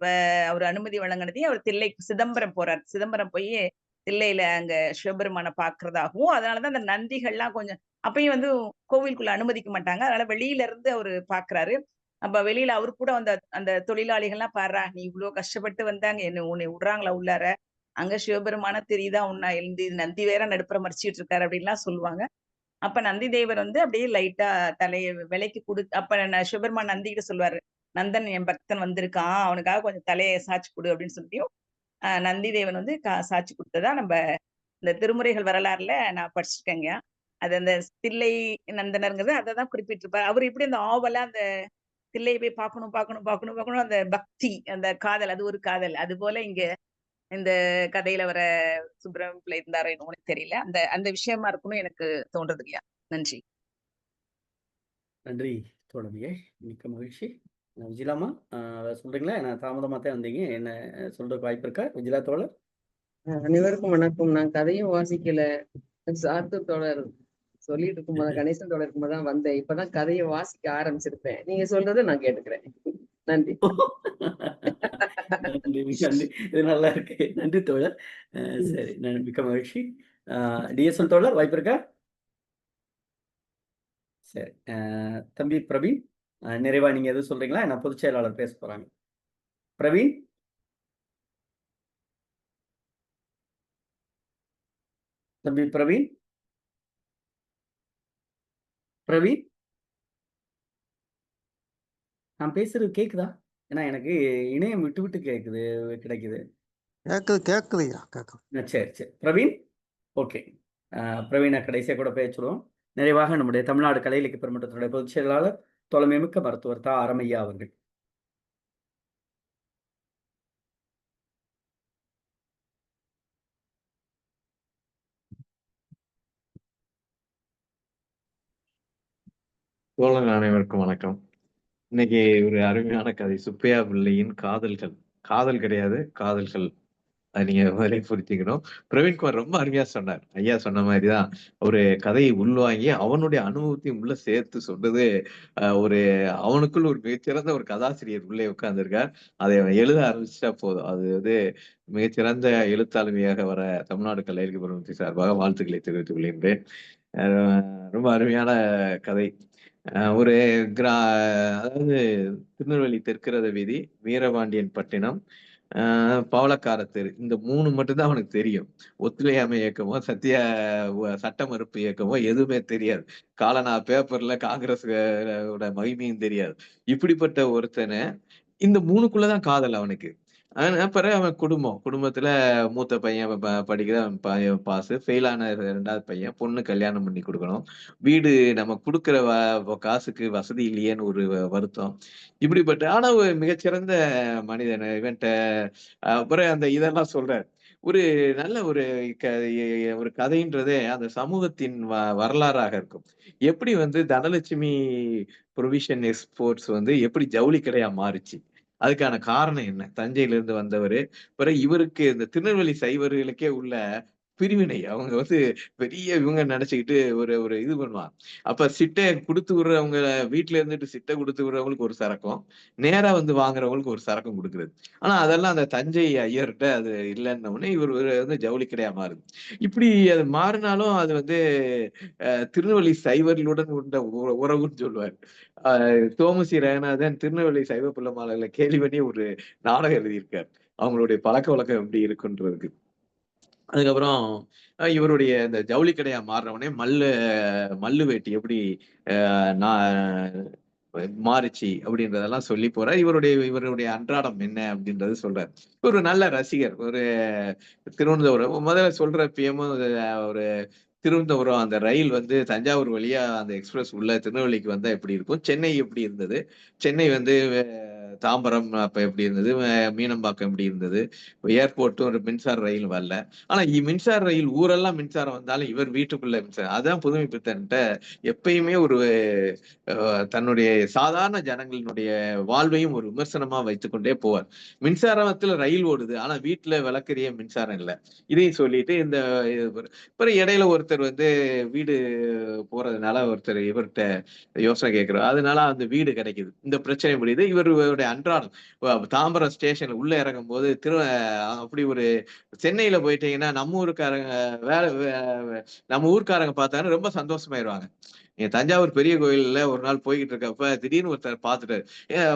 அவரு அனுமதி வழங்குனதையும் அவர் தில்லைக்கு சிதம்பரம் போறார். சிதம்பரம் போயி தில்லையில அங்க சிவபெருமான பார்க்கிறதாகவும், அதனால தான் அந்த நந்திகள்லாம் கொஞ்சம் அப்பயும் வந்து கோவிலுக்குள்ள அனுமதிக்க மாட்டாங்க. அதனால வெளியில இருந்து அவரு பார்க்கிறாரு. அப்ப வெளியில அவரு கூட வந்த அந்த தொழிலாளிகள்லாம் பார்றா, நீ இவ்ளோ கஷ்டப்பட்டு வந்தாங்க உன்னை விடுறாங்களா உள்ளார? அங்க சிவபெருமான தெரியுதா உன்ன எழுந்து நந்தி வேற நடுப்புற மறிச்சுட்டு இருக்காரு அப்படின்லாம் சொல்லுவாங்க. அப்ப நந்தி தேவர் வந்து அப்படியே லைட்டா தலைய விலைக்கு அப்ப சிவபெருமான் நந்திகிட்ட சொல்லுவாரு. நந்தன் என் பக்தன் வந்திருக்கான். அவனுக்காக கொஞ்சம் தலைய சாய்ச்சு குடு அப்படின்னு சொல்லியும், நந்தி தேவன் வந்து சாய்ச்சு குடுத்ததா இந்த திருமுறைகள் வரலாறுல நான் படிச்சிருக்கேங்கயா. அது அந்த தில்லை நந்தனர்ங்கிறது அததான் குறிப்பிட்டிருப்பாரு. அவரு எப்படி அந்த ஆவலா அந்த தில்லைய போய் பார்க்கணும், பார்க்கணும், பார்க்கணும், பார்க்கணும் அந்த பக்தி, அந்த காதல் அது ஒரு காதல். அதுபோல இங்க இந்த கதையில வர சுப்பிரமணிய பிள்ளை இருந்தாரோ என்னவோ எனக்கு தெரியல. அந்த அந்த விஷயமா இருக்கும்னு எனக்கு தோன்றதுங்கய்யா. நன்றி. நன்றி தோழமையே, மிக்க மகிழ்ச்சி. விஜிலாமா சொல்றீங்களா? என்ன தாமதமா தான் வந்தீங்க. என்ன சொல்றதுக்கு வாய்ப்பு இருக்கா? விஜிலா தோழர். அனைவருக்கும் வணக்கம். நான் கதையும் வாசிக்கல. சாத்து தொடர் சொல்லிட்டு இருக்கும்போது, கணேசன் தொடர் இருக்கும்போது தான் வந்தேன். இப்பதான் கதையை வாசிக்க ஆரம்பிச்சிருப்பேன். நீங்க சொல்றதை நான் கேட்டுக்கிறேன். நன்றி. நன்றி, நன்றி. இது நல்லா இருக்கு. நன்றி தோழர். சரி, மிக்க மகிழ்ச்சி. டிஎஸ்எல் தோழர் வாய்ப்பு இருக்கா? சரி, தம்பி பிரவீன், நிறைவா நீங்க எதுவும் சொல்றீங்களா? நான் பொதுச் செயலாளர் பேச போறாங்க. பிரவீன். தம்பி பிரவீன். பிரவீன், நான் பேசுறது கேக்குதா? ஏன்னா எனக்கு இணையம் விட்டு விட்டு கிடைக்குது. கேட்குதுயா கேட்குது. சரி, சரி. பிரவீன், ஓகே. பிரவீனை கடைசியாக கூட பேசுவோம். நிறைவாக நம்முடைய தமிழ்நாடு கலை இலக்கிய பெருமன்றத்தினுடைய பொதுச் செயலாளர் தொலைமைமிக்க மருத்துவர் தா அரமையா அவர்கள். தோழர்கள் அனைவருக்கும் வணக்கம். இன்னைக்கு ஒரு அருமையான கதை, சுப்பையா பிள்ளையின் காதல்கள். காதல் கிடையாது, காதல்கள். அது நீங்க முதலே புரிஞ்சுக்கணும். பிரவீன்குமார் ரொம்ப அருமையா சொன்னார். ஐயா சொன்ன மாதிரிதான் ஒரு கதையை உள்வாங்கி அவனுடைய அனுபவத்தையும் உள்ள சேர்த்து சொன்னது. ஒரு அவனுக்குள் ஒரு மிகச்சிறந்த ஒரு கதாசிரியர் உள்ளே உட்கார்ந்திருக்கார். அதை அவன் எழுத ஆரம்பிச்சுட்டா போதும். அது வந்து மிகச்சிறந்த எழுத்தாளுமையாக வர தமிழ்நாடு கலை இலக்கிய பெருமன்றத்தின் சார்பாக வாழ்த்துக்களை தெரிவித்துக் கொள்கின்றேன். ரொம்ப அருமையான கதை. ஒரு அதாவது திருநெல்வேலி தெற்குரத வீதி, வீரபாண்டியன் பட்டினம், பவளக்கார தெரு, இந்த 3 மட்டும்தான் அவனுக்கு தெரியும். ஒத்துழையாமை இயக்கமோ, சட்ட மறுப்பு இயக்கமோ எதுவுமே தெரியாது. காலனா பேப்பர்ல காங்கிரஸ் ஓட மகிமையும் தெரியாது. இப்படிப்பட்ட ஒருத்தனை இந்த 3க்குள்ளதான் காதல் அவனுக்கு. பிறகு அவன் குடும்பத்துல மூத்த பையன் படிக்கிற பையன் பாஸ், ஃபெயிலான 2வது பையன், பொண்ணு கல்யாணம் பண்ணி கொடுக்கணும். வீடு நம்ம குடுக்கிற காசுக்கு வசதி இல்லையேன்னு ஒரு வருத்தம். இப்படிப்பட்ட ஆனா ஒரு மிகச்சிறந்த மனிதன் இவன்ட்ட. அப்புறம் அந்த இதெல்லாம் சொல்றாரு. ஒரு நல்ல ஒரு கதைன்றதே அந்த சமூகத்தின் வரலாறாக இருக்கும். எப்படி வந்து தனலட்சுமி புரொவிஷன் எக்ஸ்போர்ட்ஸ் வந்து எப்படி ஜவுளி கடையா மாறுச்சு? அதுக்கான காரணம் என்ன? தஞ்சையிலிருந்து வந்தவரு. பிறகு இவருக்கு இந்த திருநெல்வேலி சைவர்களுக்கே உள்ள பிரிவினை. அவங்க வந்து பெரிய இவங்க நெனச்சுக்கிட்டு ஒரு ஒரு இது பண்ணுவாங்க. அப்ப சிட்டைய குடுத்து விடுறவங்க வீட்ல இருந்துட்டு சிட்ட குடுத்து விடுறவங்களுக்கு ஒரு சரக்கும், நேரா வந்து வாங்குறவங்களுக்கு ஒரு சரக்கும் குடுக்குறது. ஆனா அதெல்லாம் அந்த தஞ்சை ஐயர்ட்ட அது இல்லன்ன உடனே இவரு வந்து ஜவுளி கடையா மாறுது. இப்படி அது மாறுனாலும் அது வந்து திருநெல்வேலி சைவர்களுடன் உண்ட உறவுன்னு சொல்லுவாரு. தோமசி ரங்கநாதன் திருநெல்வேலி சைவ புல்லமாலையில கேலி பண்ணி ஒரு நாடகம் எழுதியிருக்கார். அவங்களுடைய பழக்கவழக்கம் எப்படி இருக்குன்றதுக்கு. அதுக்கப்புறம் இவருடைய இந்த ஜவுளி கடையா மாறுனவுடனே மல்லு வேட்டி எப்படி மாறுச்சு அப்படின்றதெல்லாம் சொல்லி போறார். இவருடைய அன்றாடம் என்ன அப்படின்றது சொல்றாரு. ஒரு நல்ல ரசிகர். ஒரு திருவனந்தபுரம் முதல்ல சொல்றப்பயும் ஒரு திருவனந்தபுரம் அந்த ரயில் வந்து தஞ்சாவூர் வழியா அந்த எக்ஸ்பிரஸ் உள்ள திருநெல்வேலிக்கு வந்தா எப்படி இருக்கும், சென்னை எப்படி இருந்தது, சென்னை வந்து தாம்பரம் அப்ப எப்படி இருந்தது, மீனம்பாக்கம் எப்படி இருந்தது, ஏர்போர்ட்டும் ஒரு மின்சார ரயில் வரல. ஆனா மின்சார ரயில் ஊரெல்லாம் மின்சாரம் வந்தாலும் இவர் வீட்டுக்குள்ள மின்சாரம். அதான் புதுமை பித்தன்ட்ட எப்பயுமே ஒரு தன்னுடைய சாதாரண ஜனங்களினுடைய வாழ்வையும் ஒரு விமர்சனமா வைத்துக்கொண்டே போவார். மின்சாரத்துல ரயில் ஓடுது, ஆனா வீட்டுல விளக்கரிய மின்சாரம் இல்லை. இதையும் சொல்லிட்டு அப்புறம் இடையில ஒருத்தர் வந்து வீடு போறதுனால ஒருத்தர் இவர்கிட்ட யோசனை கேட்கிறார். அதனால அந்த வீடு கிடைக்குது. இந்த பிரச்சனை முடியுது. இவருடைய அன்றாடம் தாம்பரம் ஸ்டேஷன்ல உள்ள இறங்கும் போது அப்படி ஒரு சென்னையில போயிட்டீங்கன்னா நம்ம ஊருக்காரங்க நம்ம ஊர்க்காரங்க பார்த்தாலும் ரொம்ப சந்தோஷமாயிருவாங்க. தஞ்சாவூர் பெரிய கோயில்ல ஒரு நாள் போய்கிட்டு இருக்கப்ப திடீர்னு ஒருத்தர் பார்த்துட்டாரு.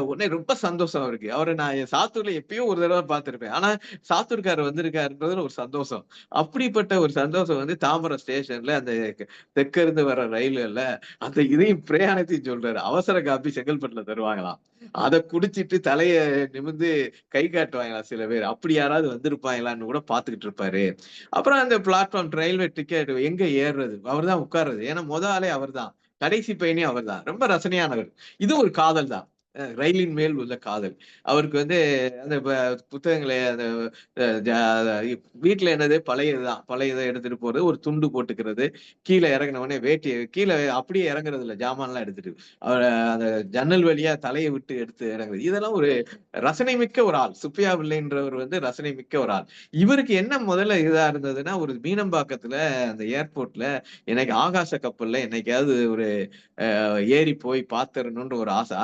உடனே ரொம்ப சந்தோஷம் அவருக்கு. அவரை நான் சாத்தூர்ல எப்பயோ ஒரு தடவை பார்த்திருப்பேன். ஆனா சாத்தூர்காரர் வந்திருக்காருன்றதுல ஒரு சந்தோஷம். அப்படிப்பட்ட ஒரு சந்தோஷம் வந்து தாம்பரம் ஸ்டேஷன்ல அந்த தெற்க இருந்து வர ரயில்ல அந்த இதையும் பிரயாணத்தையும் சொல்றாரு. அவசர காப்பி செங்கல்பட்டுல தருவாங்களாம். அதை குடிச்சிட்டு தலைய நிமிர்ந்து கை காட்டுவாங்களாம் சில பேர். அப்படி யாராவது வந்திருப்பாங்களான்னு கூட பாத்துக்கிட்டு இருப்பாரு. அப்புறம் அந்த பிளாட்ஃபார்ம் ரயில்வே டிக்கெட் எங்க ஏறுறது, அவர் தான் உட்கார்றது. ஏன்னா ஆளே அவர் தான், கடைசி பயணி அவர் தான். ரொம்ப ரசனையானவர். இது ஒரு காதல் தான். ரயிலின் மேல் உள்ள காதல். அவருக்கு வந்து அந்த புத்தகங்களை அந்த வீட்டுல என்னது பழையதுதான். பழையதை எடுத்துட்டு போறது, ஒரு துண்டு போட்டுக்கிறது, கீழே இறங்கின உடனே வேட்டி கீழே அப்படியே இறங்குறது இல்ல, ஜாமான்லாம் எடுத்துட்டு அவர அந்த ஜன்னல் வழியா தலையை விட்டு எடுத்து இறங்குறது. இதெல்லாம் ஒரு ரசனை மிக்க ஒரு ஆள். சுப்பையா பிள்ளைன்றவர் வந்து ரசனை மிக்க ஒரு ஆள். இவருக்கு என்ன முதல்ல இதா இருந்ததுன்னா, ஒரு மீனம்பாக்கத்துல அந்த ஏர்போர்ட்ல எனக்கு ஆகாச கப்பல்ல என்னைக்காவது ஒரு ஏறி போய் பாத்துறணும்ன்ற ஒரு ஆசை.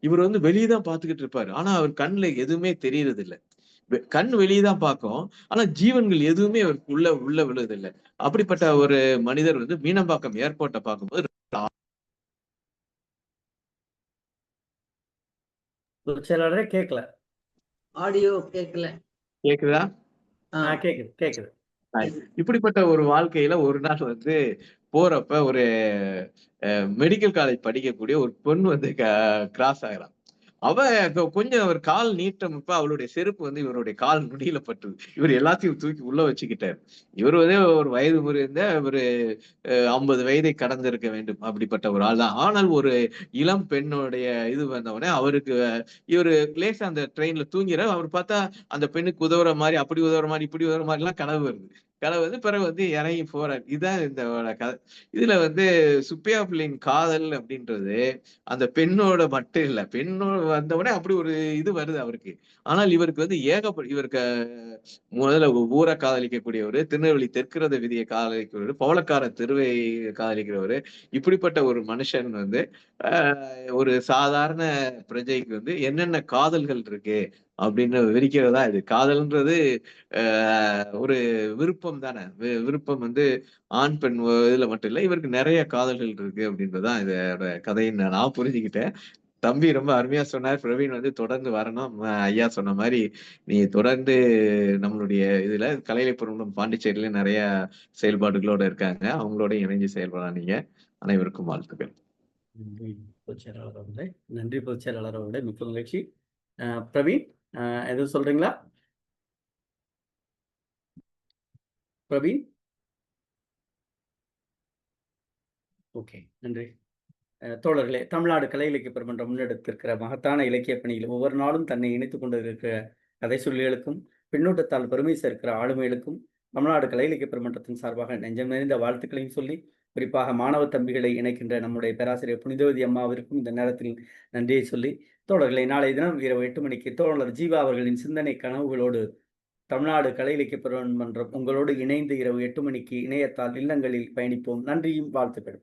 இவர் வந்து வெளியே தான் பாத்துக்கிட்டு இருப்பாரு. ஆனா அவர் கண்ணுல எதுவுமே தெரியறது இல்ல. கண் வெளியே தான் பார்க்கும். ஆனா ஜீவன்கள் எதுவுமே அவருக்கு உள்ள விழுவதில்லை. அப்படிப்பட்ட ஒரு மனிதர் வந்து மீனம்பாக்கம் ஏர்போர்ட்டை பார்க்கும்போது செயலாளரே கேட்கல. ஆடியோ கேட்கல. கேக்குதா? கேக்குது. இப்படிப்பட்ட ஒரு வாழ்க்கையில ஒரு நாள் வந்து போறப்ப ஒரு மெடிக்கல் காலேஜ் படிக்கக்கூடிய ஒரு பொண்ணு வந்து கிராஸ் ஆகிறான். அவ கொஞ்சம் அவர் கால் நீட்டமப்ப அவளுடைய செருப்பு வந்து இவருடைய கால் நுனியில பட்டுது. இவர் எல்லாத்தையும் தூக்கி உள்ள வச்சுக்கிட்டாரு. இவர் வந்து ஒரு வயது முறிந்த ஒரு 50 வயதை கடந்திருக்க வேண்டும். அப்படிப்பட்ட ஒரு ஆள் தான். ஆனால் ஒரு இளம் பெண்ணுடைய இது வந்தவுடனே அவருக்கு இவரு லேசா அந்த ட்ரெயின்ல தூங்கிறார். அவர் பார்த்தா அந்த பெண்ணுக்கு உதவுற மாதிரி, அப்படி உதவுற மாதிரி, இப்படி உதவுற மாதிரி எல்லாம் கனவு வருது. கனவு வந்து பிறகு வந்து இறங்கி போறாரு. இதுதான் இந்த கதை. இதுல வந்து சுப்பையா பிள்ளையின் காதல் அப்படின்றது அந்த பெண்ணோட மட்டும் இல்ல. பெண்ணோட வந்தவுடனே அப்படி ஒரு இது வருது அவருக்கு. ஆனால் இவருக்கு வந்து இவருக்கு முதல்ல ஊரை காதலிக்கக்கூடியவரு, திருநெல்வேலி தெற்குரத விதியை காதலிக்கிறவரு, பவளக்கார தெருவை காதலிக்கிறவரு, இப்படிப்பட்ட ஒரு மனுஷன் வந்து ஒரு சாதாரண பிரஜைக்கு வந்து என்னென்ன காதல்கள் இருக்கு அப்படின்னு விரிக்கிறதா இது. காதல்ன்றது ஒரு விருப்பம் தானே. விருப்பம் வந்து ஆண் பெண் இதுல மட்டும் இல்ல, இவருக்கு நிறைய காதல்கள் இருக்கு அப்படின்றதுதான் இதோட கதைன்னு நான் புரிஞ்சுக்கிட்டேன். தம்பி ரொம்ப அருமையா சொன்னார். பிரவீன் வந்து தொடர்ந்து வரணும். ஐயா சொன்ன மாதிரி நீ தொடர்ந்து நம்மளுடைய இதுல கலையில பாண்டிச்சேரியில நிறைய செயல்பாடுகளோட இருக்காங்க. அவங்களோட இணைஞ்சு செயல்படலாம் நீங்க. அனைவருக்கும் வாழ்த்துக்கள். நன்றி பொதுச்செயலாளர் அவர்களே. நன்றி பொதுச்செயலாளர் அவர்களே. மிக்க மகிழ்ச்சி. பிரவீன் எதுவும் சொல்றீங்களா? பிரவீன்? ஓகே, நன்றி. தோழர்களே, தமிழ்நாடு கலை இலக்கிய பெருமன்றம் முன்னெடுத்திருக்கிற மகத்தான இலக்கிய பணியில் ஒவ்வொரு நாளும் தன்னை இணைத்துக் கொண்டிருக்கிற கதை சொல்லிகளுக்கும் பின்னூட்டத்தால் பெருமை சேர்க்கிற ஆளுமைகளுக்கும் தமிழ்நாடு கலை இலக்கிய பெருமன்றத்தின் சார்பாக நெஞ்சம் நிறைந்த வாழ்த்துக்களையும் சொல்லி, குறிப்பாக மாணவ தம்பிகளை இணைக்கின்ற நம்முடைய பேராசிரியர் புனிதவதி அம்மாவிற்கும் இந்த நேரத்தில் நன்றியை சொல்லி, தோழர்களை நாளை தினம் இரவு 8 மணிக்கு தோழர் ஜீவா அவர்களின் சிந்தனை கனவுகளோடு தமிழ்நாடு கலை இலக்கிய பெருமன்றம் உங்களோடு இணைந்து இரவு 8 மணிக்கு இணையத்தால் இல்லங்களில் பயணிப்போம். நன்றியும் வாழ்த்துக்கள்.